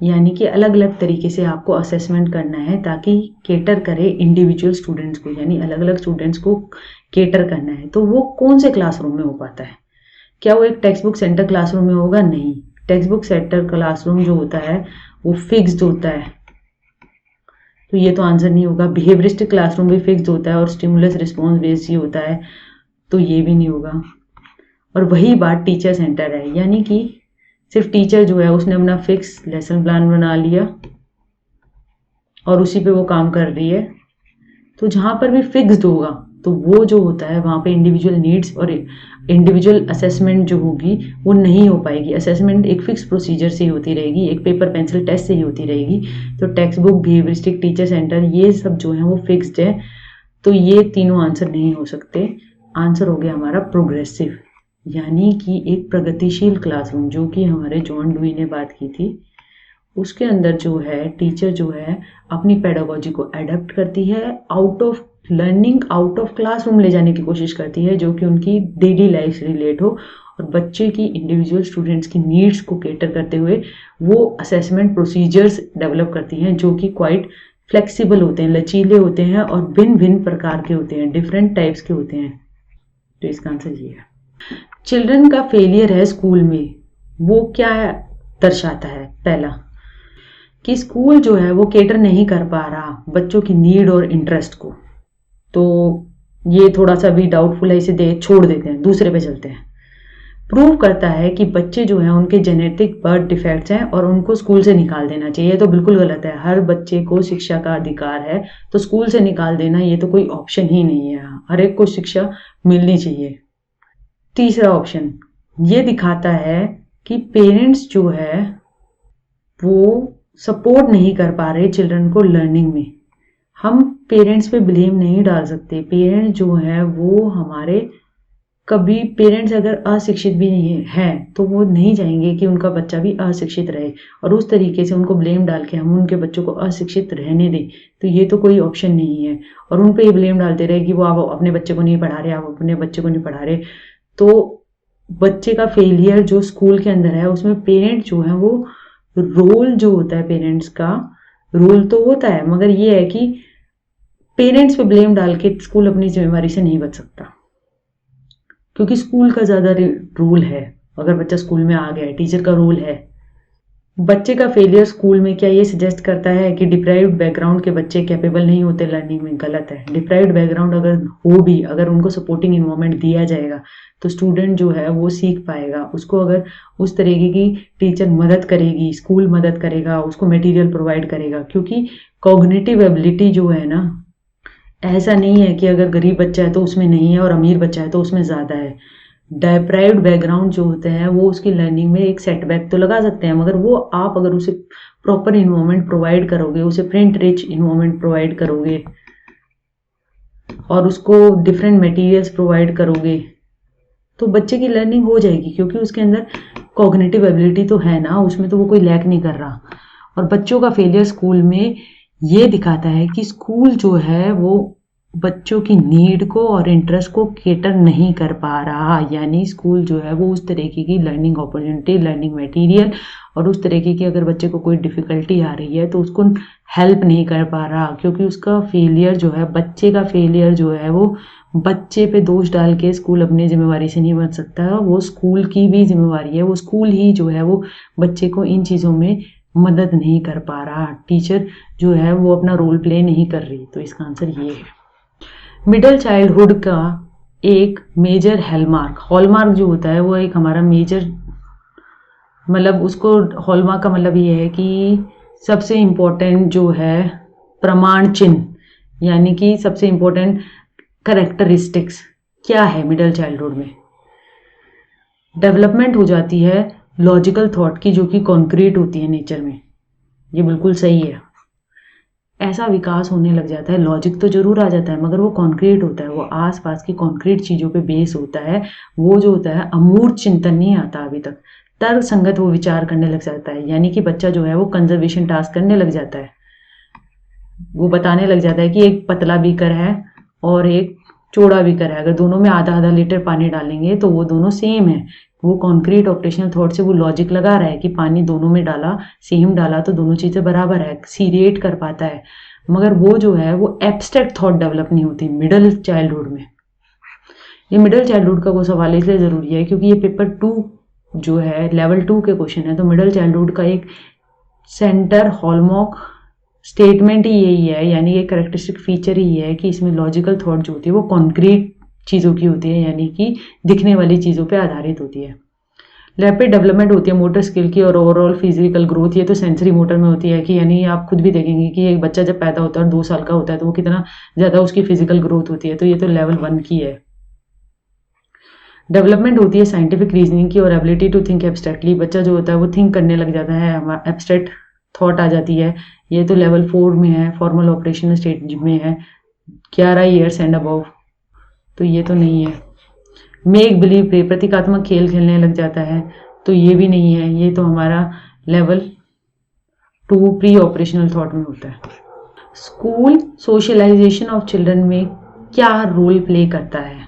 यानी कि अलग अलग तरीके से आपको असेसमेंट करना है ताकि केटर करे इंडिविजुअल स्टूडेंट्स को, यानी अलग अलग स्टूडेंट्स को केटर करना है। तो वो कौन से क्लासरूम में हो पाता है? क्या वो एक टेक्स्ट बुक सेंटर क्लासरूम में होगा? नहीं। टेक्स्ट बुक सेंटर क्लासरूम जो होता है वो फिक्स्ड होता है, तो ये तो आंसर नहीं होगा। बिहेवियरिस्टिक क्लासरूम भी फिक्स्ड होता है और स्टिमुलस रिस्पॉन्स बेस्ड ही होता है, तो ये भी नहीं होगा। और वही बात टीचर सेंटर है, यानी कि सिर्फ टीचर जो है उसने अपना फिक्स लेसन प्लान बना लिया और उसी पे वो काम कर रही है। तो जहाँ पर भी फिक्स्ड होगा तो वो जो होता है वहाँ पे इंडिविजुअल नीड्स और इंडिविजुअल असेसमेंट जो होगी वो नहीं हो पाएगी। असेसमेंट एक फिक्स प्रोसीजर से ही होती रहेगी, एक पेपर पेंसिल टेस्ट से ही होती रहेगी। तो text book, behaviouristic, teacher centre, ये सब जो है वो फिक्स्ड है, तो ये तीनों आंसर नहीं हो सकते। आंसर हो गया हमारा प्रोग्रेसिव, यानी कि एक प्रगतिशील क्लासरूम, जो कि हमारे जॉन डुई ने बात की थी। उसके अंदर जो है टीचर जो है अपनी पेडागोजी को एडेप्ट करती है, out of learning, out of classroom ले जाने की कोशिश करती है, जो कि उनकी डेली लाइफ से रिलेट हो, और बच्चे की, इंडिविजुअल स्टूडेंट्स की नीड्स को केटर करते हुए वो असेसमेंट प्रोसीजर्स डेवलप करती हैं जो कि क्वाइट फ्लेक्सिबल होते हैं, लचीले होते हैं और भिन्न भिन्न प्रकार के होते हैं, डिफरेंट टाइप्स के होते हैं। तो इसका आंसर ये है। चिल्ड्रन का फेलियर है स्कूल में, वो क्या दर्शाता है? पहला कि स्कूल जो है वो केटर नहीं कर पा रहा बच्चों की नीड और इंटरेस्ट को, तो ये थोड़ा सा भी डाउटफुल है, इसे छोड़ देते हैं, दूसरे पे चलते हैं। प्रूव करता है कि बच्चे जो हैं उनके जेनेटिक बर्थ डिफेक्ट्स हैं और उनको स्कूल से निकाल देना चाहिए। ये तो बिल्कुल गलत है। हर बच्चे को शिक्षा का अधिकार है, तो स्कूल से निकाल देना ये तो कोई ऑप्शन ही नहीं है। हर एक को शिक्षा मिलनी चाहिए। तीसरा ऑप्शन ये दिखाता है कि पेरेंट्स जो है वो सपोर्ट नहीं कर पा रहे चिल्ड्रन को लर्निंग में। हम पेरेंट्स पे ब्लेम नहीं डाल सकते। पेरेंट्स जो है वो हमारे कभी पेरेंट्स अगर अशिक्षित भी नहीं है तो वो नहीं चाहेंगे कि उनका बच्चा भी अशिक्षित रहे, और उस तरीके से उनको ब्लेम डाल के हम उनके बच्चों को अशिक्षित रहने दें तो ये तो कोई ऑप्शन नहीं है। और उन पे ये ब्लेम डालते रहे कि वो आप अपने बच्चे को नहीं पढ़ा रहे, आप अपने बच्चे को नहीं पढ़ा रहे, तो बच्चे का फेलियर जो स्कूल के अंदर है उसमें पेरेंट जो है वो रोल जो होता है, पेरेंट्स का रोल तो होता है, मगर ये है कि पेरेंट्स पे ब्लेम डाल के स्कूल अपनी जिम्मेवारी से नहीं बच सकता, क्योंकि स्कूल का ज़्यादा रोल है। अगर बच्चा स्कूल में आ गया है, टीचर का रोल है। बच्चे का फेलियर स्कूल में क्या ये सजेस्ट करता है कि डिप्राइव्ड बैकग्राउंड के बच्चे कैपेबल नहीं होते लर्निंग में? गलत है। डिप्राइव्ड बैकग्राउंड अगर हो भी, अगर उनको सपोर्टिंग इन्वायरमेंट दिया जाएगा तो स्टूडेंट जो है वो सीख पाएगा। उसको अगर उस तरीके की टीचर मदद करेगी, स्कूल मदद करेगा, उसको मटेरियल प्रोवाइड करेगा, क्योंकि कॉग्निटिव एबिलिटी जो है ना, ऐसा नहीं है कि अगर गरीब बच्चा है तो उसमें नहीं है और अमीर बच्चा है तो उसमें ज़्यादा है। डिप्राइव्ड बैकग्राउंड जो होते हैं वो उसकी लर्निंग में एक सेटबैक तो लगा सकते हैं, मगर वो आप अगर उसे प्रॉपर इन्वायरमेंट प्रोवाइड करोगे, उसे प्रिंट रिच इन्वायरमेंट प्रोवाइड करोगे और उसको डिफरेंट मटेरियल्स प्रोवाइड करोगे तो बच्चे की लर्निंग हो जाएगी, क्योंकि उसके अंदर कॉग्निटिव एबिलिटी तो है ना, उसमें तो वो कोई लैक नहीं कर रहा। और बच्चों का फेलियर स्कूल में ये दिखाता है कि स्कूल जो है वो बच्चों की नीड को और इंटरेस्ट को केटर नहीं कर पा रहा, यानी स्कूल जो है वो उस तरीके की लर्निंग अपॉर्चुनिटी, लर्निंग मटेरियल और उस तरीके की अगर बच्चे को कोई डिफ़िकल्टी आ रही है तो उसको हेल्प नहीं कर पा रहा, क्योंकि उसका फेलियर जो है, बच्चे का फेलियर जो है वो बच्चे पे दोष डाल के स्कूल अपनी जिम्मेवारी से नहीं बच सकता। वो स्कूल की भी जिम्मेवारी है। वो स्कूल ही जो है वो बच्चे को इन चीज़ों में मदद नहीं कर पा रहा। टीचर जो है वो अपना रोल प्ले नहीं कर रही। तो इसका आंसर ये है। मिडिल चाइल्डहुड का एक मेजर हॉलमार्क जो होता है वो एक हमारा मेजर, मतलब उसको हॉलमार्क का मतलब ये है कि सबसे इम्पोर्टेंट जो है प्रमाण चिन्ह, यानी कि सबसे इम्पोर्टेंट करेक्टरिस्टिक्स क्या है मिडिल चाइल्डहुड में? डेवलपमेंट हो जाती है लॉजिकल थॉट की, जो कि कॉन्क्रीट होती है नेचर में। ये बिल्कुल सही है। ऐसा विकास होने लग जाता है, लॉजिक तो जरूर आ जाता है मगर वो कॉन्क्रीट होता है, वो आसपास की कॉन्क्रीट चीज़ों पे बेस होता है। वो जो होता है अमूर्त चिंतन नहीं आता अभी तक, तर्क संगत वो विचार करने लग जाता है, यानी कि बच्चा जो है वो कंजर्वेशन टास्क करने लग जाता है। वो बताने लग जाता है कि एक पतला बीकर है और एक चौड़ा बीकर है, अगर दोनों में आधा आधा लीटर पानी डालेंगे तो वो दोनों सेम है। वो कॉन्क्रीट ऑपरेशनल थॉट से वो लॉजिक लगा रहा है कि पानी दोनों में डाला, सेम डाला तो दोनों चीज़ें बराबर है, सीरिएट कर पाता है। मगर वो जो है वो एब्स्ट्रैक्ट थॉट डेवलप नहीं होती मिडिल चाइल्डहुड में। ये मिडिल चाइल्डहुड का वो सवाल इसलिए ज़रूरी है क्योंकि ये पेपर 2 जो है लेवल 2 के क्वेश्चन है, तो मिडिल चाइल्डहुड का एक सेंटर हॉलमार्क स्टेटमेंट ही यही है, यानी ये करेक्टरिस्टिक फीचर ही है कि इसमें लॉजिकल थॉट जो होती है वो कॉन्क्रीट चीज़ों की होती है, यानी कि दिखने वाली चीज़ों पे आधारित होती है। रैपिड डेवलपमेंट होती है मोटर स्किल की और ओवरऑल फिजिकल ग्रोथ, ये तो सेंसरी मोटर में होती है कि यानी आप खुद भी देखेंगे कि एक बच्चा जब पैदा होता है और 2 साल का होता है तो वो कितना ज़्यादा उसकी फिजिकल ग्रोथ होती है, तो ये तो लेवल 1 की है। डेवलपमेंट होती है साइंटिफिक रीजनिंग की और एबिलिटी टू थिंक एब्स्ट्रैक्टली, बच्चा जो होता है वो थिंक करने लग जाता है, हमारा एब्स्ट्रैक्ट थॉट आ जाती है, ये तो लेवल 4 में है, फॉर्मल ऑपरेशनल स्टेज में है, 11 ईयर्स एंड अबव, तो ये तो नहीं है। मेक बिलीव प्ले, प्रतीकात्मक खेल खेलने लग जाता है, तो ये भी नहीं है, ये तो हमारा लेवल 2 प्री ऑपरेशनल थॉट में होता है। स्कूल सोशलाइजेशन ऑफ चिल्ड्रन में क्या रोल प्ले करता है?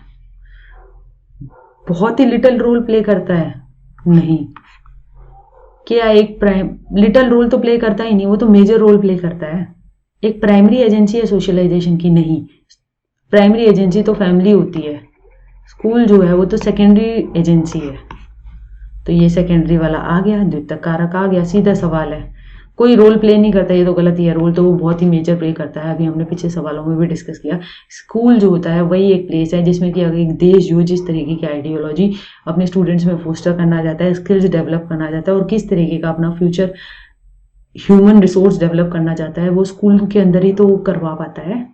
बहुत ही लिटिल रोल प्ले करता है? नहीं। क्या एक लिटिल रोल तो प्ले करता ही नहीं, वो तो मेजर रोल प्ले करता है। एक प्राइमरी एजेंसी है सोशलाइजेशन की? नहीं, प्राइमरी एजेंसी तो फैमिली होती है, स्कूल जो है वो तो सेकेंडरी एजेंसी है, तो ये सेकेंडरी वाला आ गया, द्वितीयक कारक आ गया, सीधा सवाल है। कोई रोल प्ले नहीं करता, ये तो गलत ही है। रोल तो वो बहुत ही मेजर प्ले करता है। अभी हमने पिछले सवालों में भी डिस्कस किया, स्कूल जो होता है वही एक प्लेस है जिसमें कि अगर एक देश जो जिस तरीके की आइडियोलॉजी अपने स्टूडेंट्स में फोस्टर करना चाहता है, स्किल्स डेवलप करना चाहता है और किस तरीके का अपना फ्यूचर ह्यूमन रिसोर्स डेवलप करना चाहता है, वो स्कूल के अंदर ही तो करवा पाता है।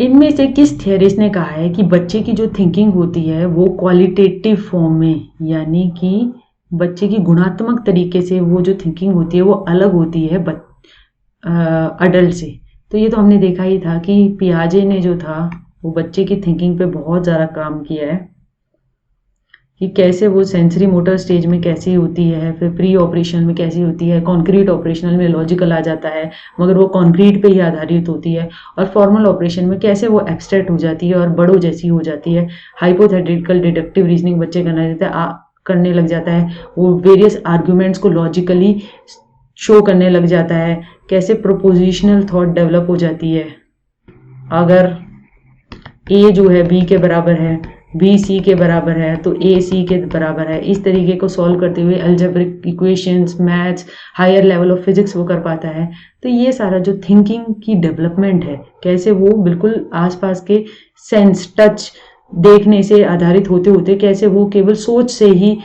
इनमें से किस थियरिस्ट ने कहा है कि बच्चे की जो थिंकिंग होती है वो क्वालिटेटिव फॉर्म में, यानी कि बच्चे की गुणात्मक तरीके से वो जो थिंकिंग होती है वो अलग होती है अडल्ट से। तो ये तो हमने देखा ही था कि पियाजे ने जो था वो बच्चे की थिंकिंग पे बहुत ज़्यादा काम किया है कि कैसे वो सेंसरी मोटर स्टेज में कैसी होती है, फिर प्री ऑपरेशन में कैसी होती है, कॉन्क्रीट ऑपरेशनल में लॉजिकल आ जाता है मगर वो कॉन्क्रीट पे ही आधारित होती है, और फॉर्मल ऑपरेशन में कैसे वो एब्स्ट्रैक्ट हो जाती है और बड़ों जैसी हो जाती है। हाइपोथेटिकल डिडक्टिव रीजनिंग बच्चे करने लग जाता है, वो वेरियस आर्ग्यूमेंट्स को लॉजिकली शो करने लग जाता है, कैसे प्रोपोजिशनल थॉट डेवलप हो जाती है। अगर ए जो है बी के बराबर है, बी सी के बराबर है तो ए सी के बराबर है, इस तरीके को सॉल्व करते हुए algebraic equations, maths, higher level of physics वो कर पाता है। तो ये सारा जो थिंकिंग की डेवलपमेंट है, कैसे वो बिल्कुल आसपास के सेंस, टच, देखने से आधारित होते होते कैसे वो केवल सोच से ही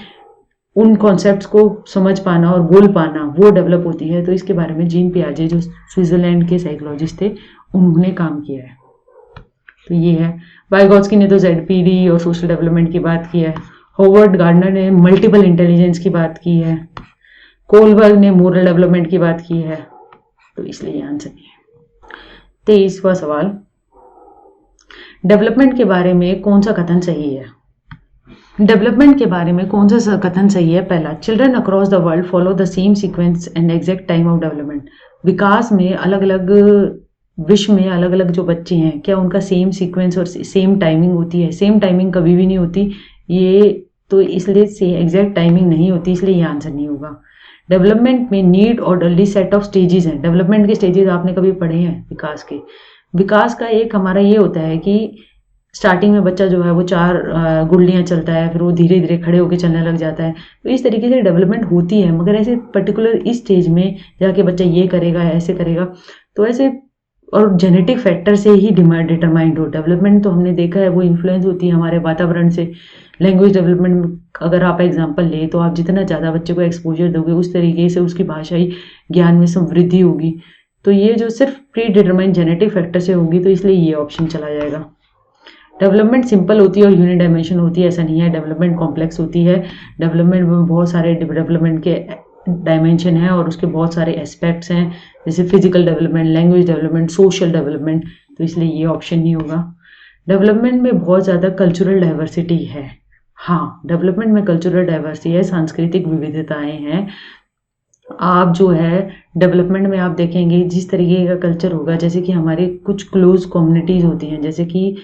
उन कॉन्सेप्ट्स को समझ पाना और बोल पाना वो डेवलप होती है। तो इसके बारे में जीन पियाजे जो स्विट्जरलैंड के साइकोलॉजिस्ट थे उन्होंने काम किया है। तो ये है। वाइगोत्स्की ने तो ZPD और सोशल डेवलपमेंट की बात की है। होवर्ड गार्डनर ने मल्टीपल इंटेलिजेंस की बात की है। कोलबर्ग ने मोरल डेवलपमेंट की बात की है। तो इसलिए आंसर नहीं है। 23वां सवाल, डेवलपमेंट के बारे में कौन सा कथन सही है? डेवलपमेंट के बारे में कौन सा कथन सही है? पहला, children across the world follow the same sequence and exact time of development. विकास में अलग अलग, विश्व में अलग अलग जो बच्चे हैं क्या उनका सेम सीक्वेंस और सेम टाइमिंग होती है? सेम टाइमिंग कभी भी नहीं होती, ये तो इसलिए से एग्जैक्ट टाइमिंग नहीं होती, इसलिए ये आंसर नहीं होगा। डेवलपमेंट में need orderly set of stages हैं। डेवलपमेंट के स्टेजेस आपने कभी पढ़े हैं विकास के? विकास का एक हमारा ये होता है कि स्टार्टिंग में बच्चा जो है वो 4 गुल्लियाँ चलता है, फिर वो धीरे धीरे खड़े होकर चलने लग जाता है। तो इस तरीके से डेवलपमेंट होती है, मगर ऐसे पर्टिकुलर इस स्टेज में जाके बच्चा ये करेगा, ऐसे करेगा, तो ऐसे और जेनेटिक फैक्टर से ही डिटरमाइंड हो। डेवलपमेंट तो हमने देखा है वो इन्फ्लुएंस होती है हमारे वातावरण से। लैंग्वेज डेवलपमेंट में अगर आप एग्जांपल ले तो आप जितना ज़्यादा बच्चे को एक्सपोजर दोगे उस तरीके से उसकी भाषाई ज्ञान में समृद्धि होगी। तो ये जो सिर्फ प्री डिटरमाइंड जेनेटिक फैक्टर से होगी, तो इसलिए ये ऑप्शन चला जाएगा। डेवलपमेंट सिंपल होती है और यूनि डायमेंशन होती है, ऐसा नहीं है। डेवलपमेंट कॉम्प्लेक्स होती है। डेवलपमेंट में बहुत सारे डेवलपमेंट के डायमेंशन है और उसके बहुत सारे एस्पेक्ट्स हैं, जैसे physical development, language development, social development. तो इसलिए ये ऑप्शन नहीं होगा। डेवलपमेंट में बहुत ज़्यादा कल्चरल डाइवर्सिटी है। हाँ, डेवलपमेंट में कल्चरल डाइवर्सिटी है, सांस्कृतिक विविधताएं हैं। आप जो है डेवलपमेंट में आप देखेंगे जिस तरीके का कल्चर होगा, जैसे कि हमारे कुछ क्लोज कम्युनिटीज़ होती हैं, जैसे कि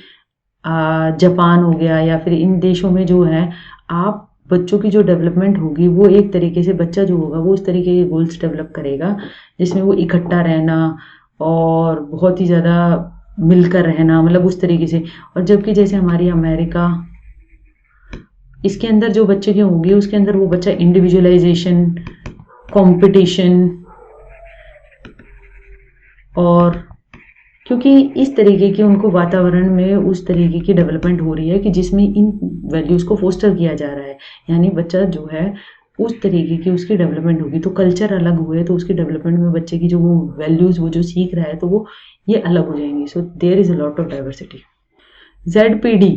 जापान हो गया या फिर इन देशों में जो है, आप बच्चों की जो डेवलपमेंट होगी वो एक तरीके से बच्चा जो होगा वो उस तरीके के गोल्स डेवलप करेगा जिसमें वो इकट्ठा रहना और बहुत ही ज़्यादा मिलकर रहना, मतलब उस तरीके से। और जबकि जैसे हमारी अमेरिका, इसके अंदर जो बच्चे की होंगी उसके अंदर वो बच्चा इंडिविजुअलाइजेशन, कंपटीशन, और क्योंकि इस तरीके की उनको वातावरण में उस तरीके की डेवलपमेंट हो रही है कि जिसमें इन वैल्यूज़ को फोस्टर किया जा रहा है, यानी बच्चा जो है उस तरीके की उसकी डेवलपमेंट होगी। तो कल्चर अलग हुए तो उसकी डेवलपमेंट में बच्चे की जो वो वैल्यूज़ वो जो सीख रहा है तो वो ये अलग हो जाएंगी। So there is a lot of diversity. ZPD,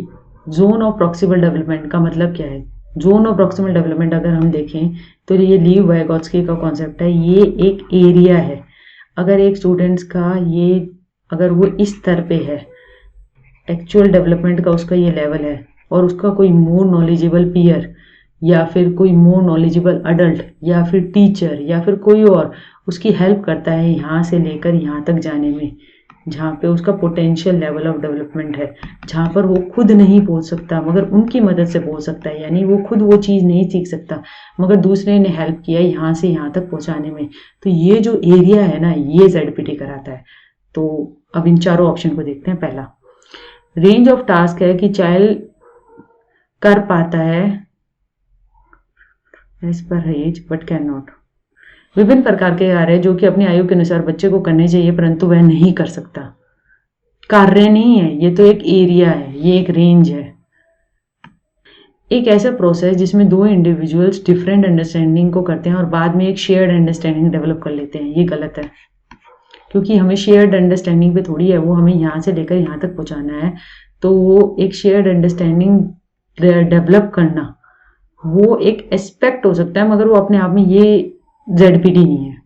zone of proximal development का मतलब क्या है? जोन ऑफ प्रॉक्सिमल डेवलपमेंट अगर हम देखें तो ये लीव वाइगोत्स्की का कॉन्सेप्ट है। ये एक एरिया है, अगर एक स्टूडेंट्स का ये अगर वो इस स्तर पे है, एक्चुअल डेवलपमेंट का उसका ये लेवल है, और उसका कोई मोर नॉलेजेबल पीयर या फिर कोई मोर नॉलेजेबल अडल्ट या फिर टीचर या फिर कोई और उसकी हेल्प करता है यहाँ से लेकर यहाँ तक जाने में, जहाँ पे उसका पोटेंशियल लेवल ऑफ डेवलपमेंट है, जहाँ पर वो खुद नहीं पहुँच सकता मगर उनकी मदद से पहुँच सकता है, यानी वो खुद वो चीज़ नहीं सीख सकता मगर दूसरे ने हेल्प किया यहाँ से यहाँ तक पहुँचाने में। तो ये जो एरिया है ना, ये ZPD कराता है। तो अब इन चारों ऑप्शन को देखते हैं। पहला, रेंज ऑफ टास्क है कि चाइल्ड कर पाता है as per as but can not. विभिन्न प्रकार के कार्य जो कि अपनी आयु के अनुसार बच्चे को करने चाहिए परंतु वह नहीं कर सकता। कार्य नहीं है, ये तो एक एरिया है, ये एक रेंज है। एक ऐसा प्रोसेस जिसमें दो इंडिविजुअल्स डिफरेंट अंडरस्टैंडिंग को करते हैं और बाद में एक शेयर्ड अंडरस्टैंडिंग डेवलप कर लेते हैं, ये गलत है। क्योंकि हमें शेयर्ड अंडरस्टैंडिंग पे थोड़ी है, वो हमें यहाँ से लेकर यहाँ तक पहुँचाना है। तो वो एक शेयर्ड अंडरस्टैंडिंग डेवलप करना वो एक एस्पेक्ट हो सकता है, मगर वो अपने आप में ये ZPD नहीं है।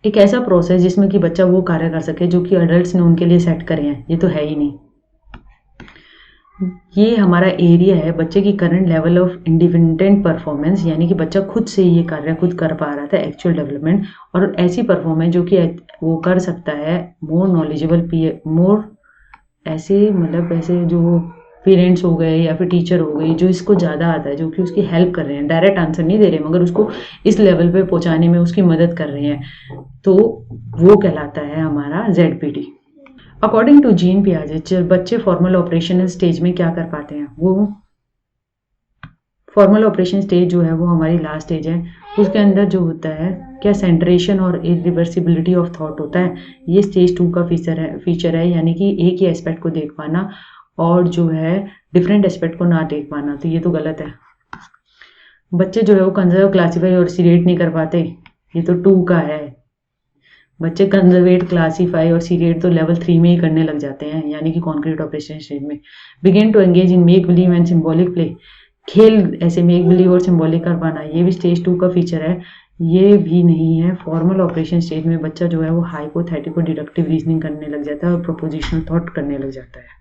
एक ऐसा प्रोसेस जिसमें कि बच्चा वो कार्य कर सके जो कि अडल्ट्स ने उनके लिए सेट करे हैं, ये तो है ही नहीं। ये हमारा एरिया है बच्चे की current level of independent performance, यानी कि बच्चा खुद से ये कार्य खुद कर पा रहा था, एक्चुअल डेवलपमेंट, और ऐसी परफॉर्मेंस जो कि वो कर सकता है मोर नॉलेजेबल मोर, ऐसे मतलब ऐसे जो पेरेंट्स हो गए या फिर टीचर हो गई जो इसको ज़्यादा आता है, जो कि उसकी हेल्प कर रहे हैं, डायरेक्ट आंसर नहीं दे रहे मगर उसको इस लेवल पे पहुंचाने में उसकी मदद कर रहे हैं, तो वो कहलाता है हमारा ZPD। अकॉर्डिंग टू जीन पियाजे जब बच्चे फॉर्मल ऑपरेशनल स्टेज में क्या कर पाते हैं, वो फॉर्मल ऑपरेशन स्टेज जो है वो हमारी लास्ट स्टेज है, उसके अंदर जो होता है क्या सेंट्रेशन और इरिवर्सिबिलिटी ऑफ थॉट होता है। ये स्टेज 2 का फीचर है, यानी कि एक ही एस्पेक्ट को देख पाना और जो है डिफरेंट एस्पेक्ट को ना देख पाना, तो ये तो गलत है। बच्चे जो है वो कंजर्व, क्लासीफाई और सीरेट नहीं कर पाते, ये तो 2 का है। बच्चे कंजर्वेट, क्लासीफाई और सीरेट तो लेवल 3 में ही करने लग जाते हैं, यानी कि कॉन्क्रीट ऑपरेशन स्टेज में। Begin to engage in make believe and symbolic play, खेल ऐसे मेक बिलीव और सिंबॉलिक कर पाना, ये भी स्टेज 2 का फीचर है, ये भी नहीं है। फॉर्मल ऑपरेशन स्टेज में बच्चा जो है वो हाइपोथेटिको डिडक्टिव रीजनिंग करने लग जाता है और प्रोपोजिशनल थॉट करने लग जाता है।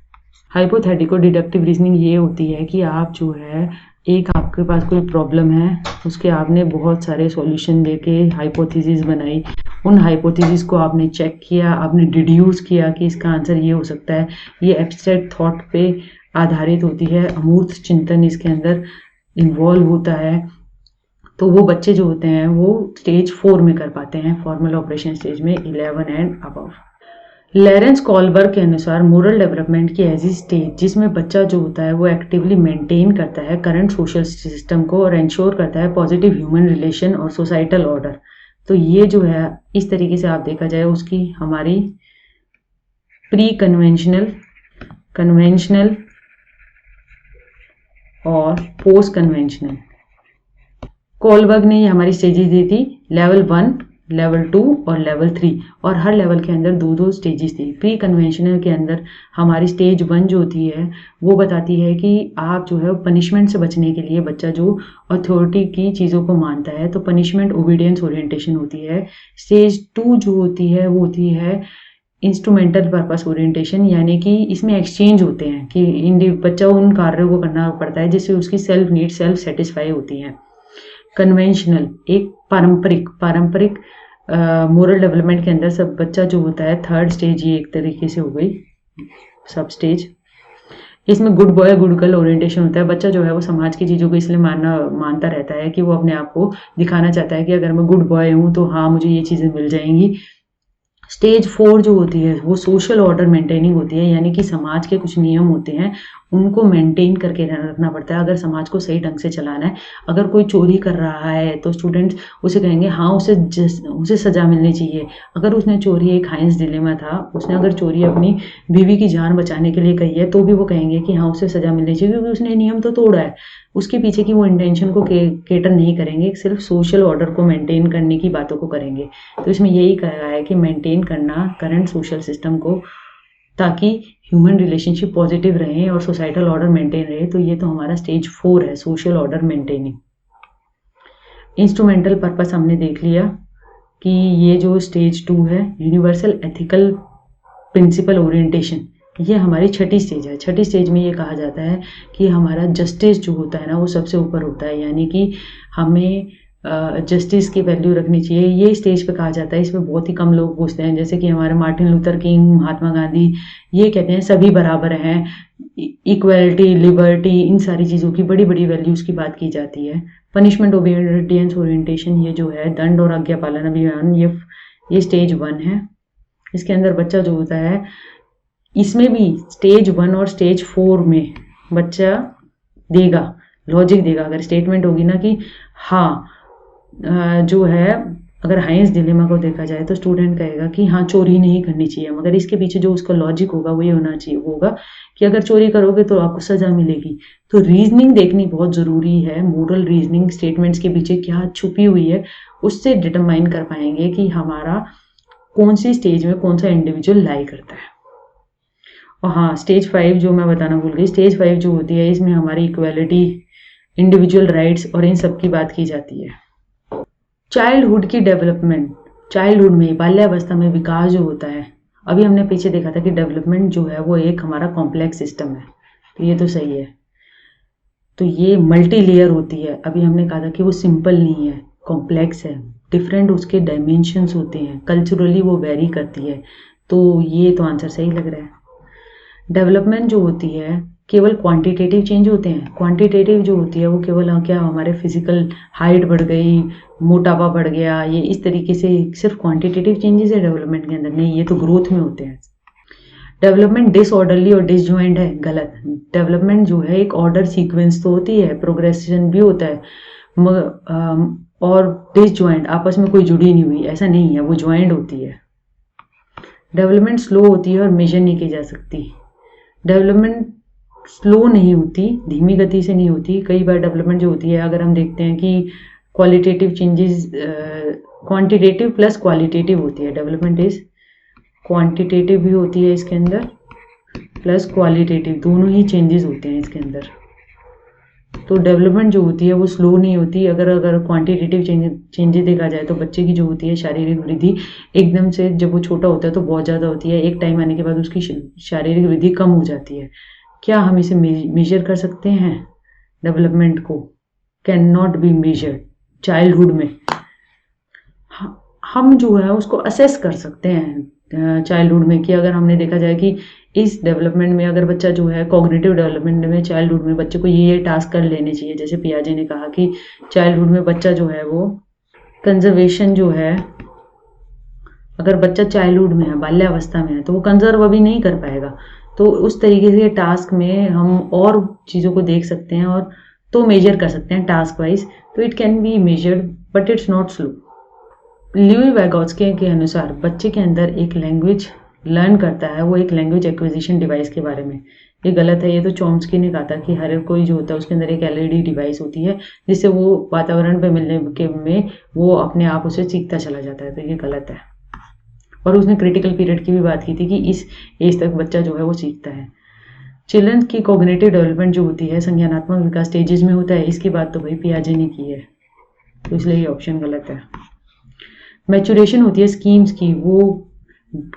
हाइपोथेटिको डिडक्टिव रीजनिंग ये होती है कि आप जो है एक आपके पास कोई प्रॉब्लम है, उसके आपने बहुत सारे सॉल्यूशन देके हाइपोथेसिस बनाई, उन हाइपोथेसिस को आपने चेक किया, आपने डिड्यूस किया कि इसका आंसर ये हो सकता है। ये एब्स्ट्रैक्ट थॉट पे आधारित होती है, अमूर्त चिंतन इसके अंदर इन्वॉल्व होता है। तो वो बच्चे जो होते हैं वो स्टेज 4 में कर पाते हैं, फॉर्मल ऑपरेशन स्टेज में 11 एंड अबव। लॉरेंस कॉलबर्ग के अनुसार मोरल डेवलपमेंट की ऐसी स्टेज जिसमें बच्चा जो होता है वो एक्टिवली मेंटेन करता है करंट सोशल सिस्टम को और इंश्योर करता है पॉजिटिव ह्यूमन रिलेशन और सोसाइटल ऑर्डर। तो ये जो है इस तरीके से आप देखा जाए उसकी हमारी प्री कन्वेंशनल, कन्वेंशनल और पोस्ट कन्वेंशनल। कॉलबर्ग ने ये हमारी स्टेजेस दी थी, लेवल 1, लेवल 2 और लेवल 3, और हर लेवल के अंदर 2-2 स्टेजेस थी। प्री कन्वेंशनल के अंदर हमारी स्टेज 1 जो होती है वो बताती है कि आप जो है पनिशमेंट से बचने के लिए, बच्चा जो अथॉरिटी की चीज़ों को मानता है तो पनिशमेंट ओबीडियंस ओरिएंटेशन होती है। स्टेज 2 जो होती है वो होती है इंस्ट्रूमेंटल पर्पस ओरिएंटेशन, यानी कि इसमें एक्सचेंज होते हैं कि बच्चा उन कार्यों को करना पड़ता है जिससे उसकी सेल्फ नीड सेल्फ सेटिस्फाई होती हैं। कन्वेंशनल एक पारंपरिक मोरल डेवलपमेंट के अंदर सब बच्चा जो होता है 3rd स्टेज, ये एक तरीके से हो गई सब स्टेज। इसमें good boy good girl orientation होता है। बच्चा जो है वो समाज की चीज़ों को इसलिए मानता रहता है कि वो अपने आप को दिखाना चाहता है कि अगर मैं गुड बॉय हूँ तो हाँ मुझे ये चीज़ें मिल जाएंगी। स्टेज 4 जो होती है वो सोशल ऑर्डर मेंटेनिंग होती है, यानी कि समाज के कुछ नियम होते हैं उनको मेंटेन करके रखना पड़ता है अगर समाज को सही ढंग से चलाना है। अगर कोई चोरी कर रहा है तो स्टूडेंट्स उसे कहेंगे हाँ उसे सज़ा मिलनी चाहिए। अगर उसने चोरी, एक हाइंस डिलेमा था, उसने अगर चोरी अपनी बीवी की जान बचाने के लिए कही है तो भी वो कहेंगे कि हाँ उसे सज़ा मिलनी चाहिए क्योंकि उसने नियम तो तोड़ा है। उसके पीछे की वो इंटेंशन को केटर नहीं करेंगे, सिर्फ सोशल ऑर्डर को मेंटेन करने की बातों को करेंगे। तो इसमें यही कहा है कि मेंटेन करना करंट सोशल सिस्टम को ताकि ह्यूमन रिलेशनशिप पॉजिटिव रहे और सोसाइटल ऑर्डर मेंटेन रहे। तो ये तो हमारा स्टेज 4 है, social order maintaining. Instrumental purpose हमने देख लिया कि ये जो स्टेज 2 है यूनिवर्सल एथिकल प्रिंसिपल ओरिएंटेशन, ये हमारी 6ठी स्टेज है। 6ठी स्टेज में ये कहा जाता है कि हमारा जस्टिस जो होता है ना वो सबसे ऊपर होता है, यानी कि हमें जस्टिस की वैल्यू रखनी चाहिए। ये स्टेज पे कहा जाता है, इसमें बहुत ही कम लोग पूछते हैं, जैसे कि हमारे Martin Luther king, Mahatma Gandhi, ये कहते हैं सभी बराबर हैं, इक्वलिटी, लिबर्टी, इन सारी चीज़ों की बड़ी बड़ी वैल्यूज़ की बात की जाती है। पनिशमेंट ओबीडियंस ओरिएंटेशन, ये जो है दंड और आज्ञा पालन अभियान, ये स्टेज 1 है। इसके अंदर बच्चा जो होता है, इसमें भी स्टेज 1 और स्टेज 4 में बच्चा लॉजिक देगा। अगर स्टेटमेंट होगी ना कि हाँ जो है अगर हाइंस डिलेमा को देखा जाए तो स्टूडेंट कहेगा कि हाँ चोरी नहीं करनी चाहिए, मगर इसके पीछे जो उसका लॉजिक होगा वो ये होना चाहिए, वो होगा कि अगर चोरी करोगे तो आपको सजा मिलेगी। तो रीजनिंग देखनी बहुत ज़रूरी है, मोरल रीजनिंग, स्टेटमेंट्स के पीछे क्या छुपी हुई है उससे डिटरमाइन कर पाएंगे कि हमारा कौन सी स्टेज में कौन सा इंडिविजुअल लाई करता है। और हाँ, स्टेज 5 जो मैं बताना भूल गई, स्टेज 5 जो होती है इसमें हमारी इक्वालिटी, इंडिविजुअल राइट्स और इन सब की बात की जाती है। चाइल्डहुड की डेवलपमेंट, चाइल्डहुड में बाल्यावस्था में विकास जो होता है, अभी हमने पीछे देखा था कि डेवलपमेंट जो है वो एक हमारा कॉम्प्लेक्स सिस्टम है, तो ये तो सही है। तो ये मल्टी लेयर होती है, अभी हमने कहा था कि वो सिंपल नहीं है, कॉम्प्लेक्स है, डिफरेंट उसके डायमेंशंस होते हैं, कल्चरली वो वेरी करती है। तो ये तो आंसर सही लग रहा है। डेवलपमेंट जो होती है केवल क्वांटिटेटिव चेंज होते हैं, क्वांटिटेटिव जो होती है वो केवल क्या हमारे फिजिकल हाइट बढ़ गई, मोटापा बढ़ गया, ये इस तरीके से सिर्फ क्वांटिटेटिव चेंजेस है डेवलपमेंट के अंदर, नहीं, ये तो ग्रोथ में होते हैं। डेवलपमेंट डिसऑर्डरली और डिसजॉइंट है, गलत। डेवलपमेंट जो है एक ऑर्डर सीक्वेंस तो होती है, प्रोग्रेशन भी होता है, और डिसजॉइंट आपस में कोई जुड़ी नहीं हुई, ऐसा नहीं है, वो ज्वाइंट होती है। डेवलपमेंट स्लो होती है और मेजर नहीं की जा सकती। डेवलपमेंट स्लो नहीं होती, धीमी गति से नहीं होती। कई बार डेवलपमेंट जो होती है, अगर हम देखते हैं कि qualitative changes, quantitative plus qualitative होती है, डेवलपमेंट इज क्वांटिटेटिव भी होती है इसके अंदर प्लस क्वालिटेटिव, दोनों ही चेंजेस होते हैं इसके अंदर। तो डेवलपमेंट जो होती है वो स्लो नहीं होती। अगर क्वांटिटेटिव चेंजेस देखा जाए तो बच्चे की जो होती है शारीरिक वृद्धि एकदम से, जब वो छोटा होता है तो बहुत ज़्यादा होती है, एक टाइम आने के बाद उसकी शारीरिक वृद्धि कम हो जाती है। क्या हम इसे मेजर कर सकते हैं? डेवलपमेंट को can not be measured childhood में। हम जो है उसको असेस कर सकते हैं चाइल्डहुड में, कि अगर हमने देखा जाए कि इस डेवलपमेंट में अगर बच्चा जो है कॉग्निटिव डेवलपमेंट में चाइल्डहुड में बच्चे को ये टास्क कर लेने चाहिए। जैसे पियाजे ने कहा कि चाइल्डहुड में बच्चा जो है वो कंजर्वेशन जो है, अगर बच्चा चाइल्डहुड में है, बाल्यावस्था में है, तो वो कंजर्व अभी नहीं कर पाएगा। तो उस तरीके से टास्क में हम और चीज़ों को देख सकते हैं और तो मेजर कर सकते हैं टास्क वाइज। तो it can be measured but it's not slow. Lev Vygotsky के अनुसार बच्चे के अंदर एक लैंग्वेज लर्न करता है, वो एक लैंग्वेज एक्विजिशन डिवाइस के बारे में। ये गलत है, ये तो चॉम्स्की ने कहा था कि हर कोई जो होता है उसके अंदर एक एलईडी डिवाइस होती है जिससे वो वातावरण पे मिलने के में वो अपने आप उसे सीखता चला जाता है, तो ये गलत है। और उसने क्रिटिकल पीरियड की भी बात की थी कि इस एज तक बच्चा जो है वो सीखता है। चिल्ड्रन की कॉग्निटिव डेवलपमेंट जो होती है संज्ञानात्मक विकास स्टेजेस में होता है, इसकी बात तो भाई पियाजे ने की है, तो इसलिए ये ऑप्शन गलत है। मैचुरेशन होती है स्कीम्स की, वो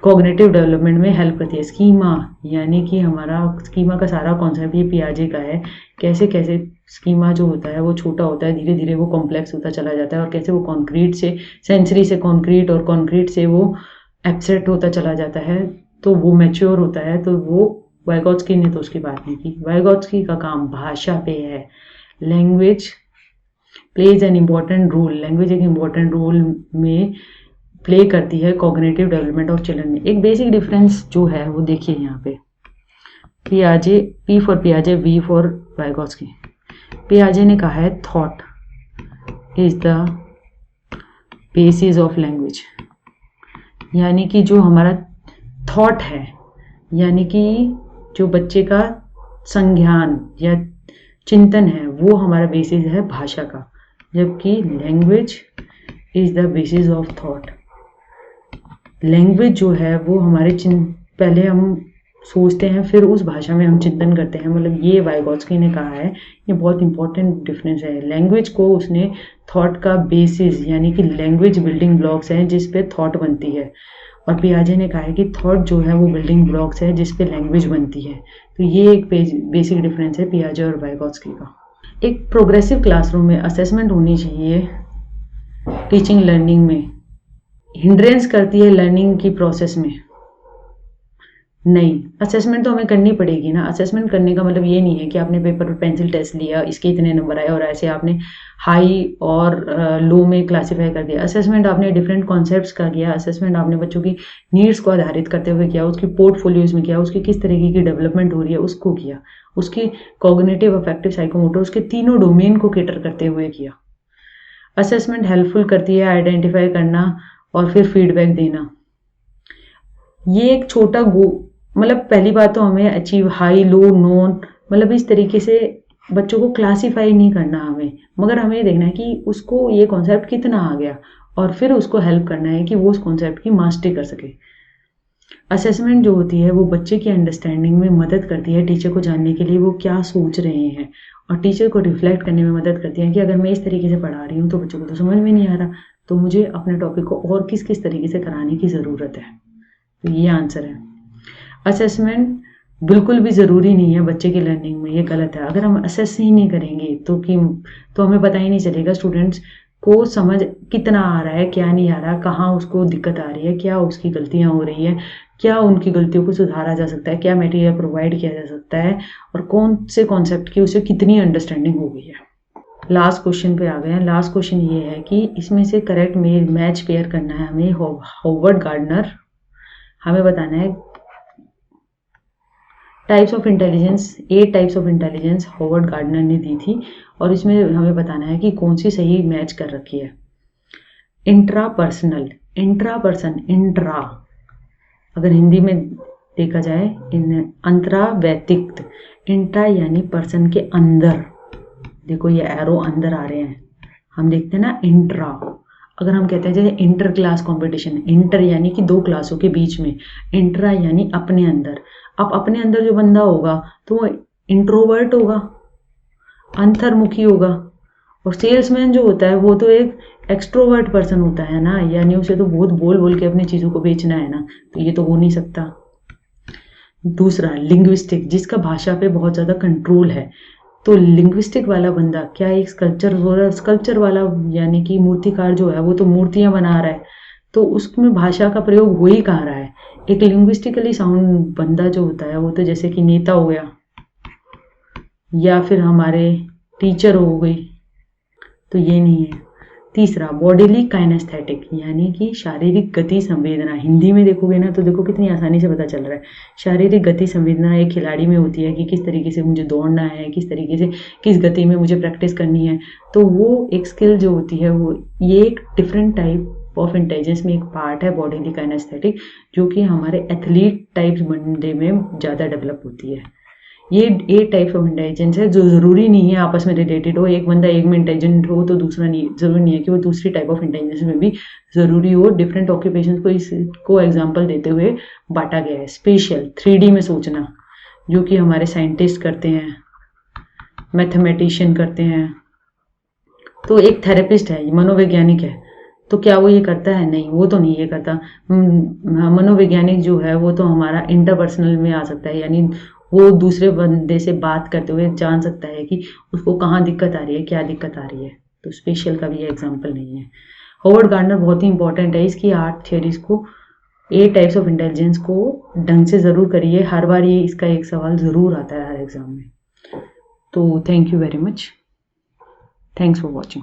कॉग्निटिव डेवलपमेंट में हेल्प करती है। स्कीमा यानी कि हमारा स्कीमा का सारा कॉन्सेप्ट ये पियाजे का है, कैसे कैसे स्कीमा जो होता है वो छोटा होता है, धीरे धीरे वो कॉम्प्लेक्स होता चला जाता है, और कैसे वो कॉन्क्रीट से, सेंसरी से कॉन्क्रीट और कॉन्क्रीट से वो एब्स्ट्रैक्ट होता चला जाता है, तो वो मैच्योर होता है। तो वो वाइगोत्स्की ने तो उसकी बात नहीं की। वाइगोत्स्की का काम भाषा पे है। Language plays an important role, language एक इम्पॉर्टेंट रोल में प्ले करती है कॉग्निटिव डेवलपमेंट ऑफ चिल्ड्रन में। एक बेसिक डिफरेंस जो है वो देखिए यहाँ पे, पियाजे, P for पियाजे, we for Vygotsky. पियाजे ने कहा है thought is the basis of language, यानी कि जो हमारा थॉट है, यानी कि जो बच्चे का संज्ञान या चिंतन है, वो हमारा बेसिस है भाषा का, जबकि language is the basis of thought. Language जो है वो हमारे पहले हम सोचते हैं, फिर उस भाषा में हम चिंतन करते हैं, मतलब ये वाइगोत्स्की ने कहा है। ये बहुत इंपॉर्टेंट डिफरेंस है। लैंग्वेज को उसने थॉट का बेसिस, यानी कि लैंग्वेज बिल्डिंग ब्लॉक्स हैं जिस पे थॉट बनती है, और पियाजे ने कहा है कि थॉट जो है वो बिल्डिंग ब्लॉक्स है जिस पे लैंग्वेज बनती है। तो ये एक बेसिक डिफरेंस है पियाजे और वाइगोत्स्की का। एक प्रोग्रेसिव क्लासरूम में असेसमेंट होनी चाहिए टीचिंग लर्निंग में। हिंड्रेंस करती है लर्निंग की प्रोसेस में? नहीं, असेसमेंट तो हमें करनी पड़ेगी ना। असेसमेंट करने का मतलब ये नहीं है कि आपने पेपर पर पेंसिल टेस्ट लिया, इसके इतने नंबर आए और ऐसे आपने हाई और लो में क्लासीफाई कर दिया। असेसमेंट आपने डिफरेंट कॉन्सेप्ट्स का किया। असेसमेंट आपने बच्चों की नीड्स को आधारित करते हुए किया, उसकी पोर्टफोलियोज में किया, उसकी किस तरीके की डेवलपमेंट हो रही है उसको किया, उसकी कॉग्निटिव, अफेक्टिव, साइकोमोटर, उसके तीनों डोमेन को कैटर करते हुए किया। असेसमेंट हेल्पफुल करती है आइडेंटिफाई करना और फिर फीडबैक देना। ये एक छोटा मतलब पहली बात तो हमें अचीव हाई लो नॉन मतलब इस तरीके से बच्चों को क्लासीफाई नहीं करना हमें, मगर हमें देखना है कि उसको ये कॉन्सेप्ट कितना आ गया और फिर उसको हेल्प करना है कि वो उस कॉन्सेप्ट की मास्टरी कर सके। असेसमेंट जो होती है वो बच्चे की अंडरस्टैंडिंग में मदद करती है, टीचर को जानने के लिए वो क्या सोच रहे हैं, और टीचर को रिफ्लेक्ट करने में मदद करती है कि अगर मैं इस तरीके से पढ़ा रही हूँ तो बच्चों को तो समझ में नहीं आ रहा, तो मुझे अपने टॉपिक को और किस किस तरीके से कराने की ज़रूरत है। तो ये आंसर है। असेसमेंट बिल्कुल भी ज़रूरी नहीं है बच्चे की लर्निंग में, ये गलत है। अगर हम असेस ही नहीं करेंगे तो हमें पता ही नहीं चलेगा स्टूडेंट्स को समझ कितना आ रहा है, क्या नहीं आ रहा, कहाँ उसको दिक्कत आ रही है, क्या उसकी गलतियाँ हो रही है, क्या उनकी गलतियों को सुधारा जा सकता है, क्या मटेरियल प्रोवाइड किया जा सकता है, और कौन से कॉन्सेप्ट की उसे कितनी अंडरस्टैंडिंग हो गई है। लास्ट क्वेश्चन पे आ गए हैं। लास्ट क्वेश्चन ये है कि इसमें से करेक्ट मैच पेयर करना है हमें। होवर्ड गार्डनर हमें बताना है types of intelligence, 8 types of intelligence Howard Gardner ने दी थी, और इसमें हमें बताना है कि कौन सी सही मैच कर रखी है। इंट्रापर्सनल, इंट्रा अगर हिंदी में देखा जाए अंतरावैतिक, इंट्रा यानी पर्सन के अंदर, देखो ये एरो अंदर आ रहे हैं, हम देखते हैं ना इंट्रा। अगर हम कहते हैं जैसे इंटर क्लास कंपटीशन, इंटर यानी कि 2 क्लासों के बीच में, इंट्रा यानी अपने अंदर। अब अपने अंदर जो बंदा होगा तो वो इंट्रोवर्ट होगा, अंतर्मुखी होगा, और सेल्समैन जो होता है वो तो एक एक्सट्रोवर्ट पर्सन होता है ना, यानी उसे तो बहुत बोल बोल के अपनी चीज़ों को बेचना है ना, तो ये तो हो नहीं सकता। दूसरा लिंग्विस्टिक, जिसका भाषा पे बहुत ज़्यादा कंट्रोल है, तो लिंग्विस्टिक वाला बंदा क्या एक स्कल्पचर वाला यानी कि मूर्तिकार जो है वो तो मूर्तियां बना रहा है, तो उसमें भाषा का प्रयोग हो ही कहाँ रहा है। एक लिंग्विस्टिकली साउंड बंदा जो होता है वो तो जैसे कि नेता हो गया या फिर हमारे टीचर हो गई, तो ये नहीं है। तीसरा बॉडीली काइनेस्थेटिक, यानी कि शारीरिक गति संवेदना। हिंदी में देखोगे ना तो देखो कितनी आसानी से पता चल रहा है। शारीरिक गति संवेदना एक खिलाड़ी में होती है कि किस तरीके से मुझे दौड़ना है, किस तरीके से किस गति में मुझे प्रैक्टिस करनी है, तो वो एक स्किल जो होती है वो ये एक डिफरेंट टाइप ऑफ इंटेलिजेंस में एक पार्ट है बॉडीली काइनेस्थेटिक, जो कि हमारे एथलीट टाइप्स बंदे में ज़्यादा डेवलप होती है। ये 8 टाइप्स ऑफ इंटेलिजेंस है जो ज़रूरी नहीं है आपस में रिलेटेड हो। एक बंदा एक में इंटेलिजेंट हो तो दूसरा नहीं, ज़रूरी नहीं है कि वो दूसरी टाइप ऑफ इंटेलिजेंस में भी ज़रूरी हो। डिफरेंट ऑक्यूपेशन को इसको एग्जाम्पल देते हुए बांटा गया है। स्पेशल 3D में सोचना, जो कि हमारे साइंटिस्ट करते हैं, मैथमेटिशियन करते हैं। तो एक थेरेपिस्ट है, मनोवैज्ञानिक है, तो क्या वो ये करता है? नहीं, वो तो नहीं ये करता। मनोवैज्ञानिक जो है वो तो हमारा इंटरपर्सनल में आ सकता है, यानी वो दूसरे बंदे से बात करते हुए जान सकता है कि उसको कहाँ दिक्कत आ रही है, क्या दिक्कत आ रही है। तो स्पेशल का भी ये एग्जाम्पल नहीं है। होवर्ड गार्डनर बहुत ही इंपॉर्टेंट है, इसकी 8 थियरीज को, 8 टाइप्स ऑफ इंटेलिजेंस को ढंग से ज़रूर करिए। हर बार ये इसका एक सवाल ज़रूर आता है हर एग्जाम में। तो thank you very much, thanks for watching.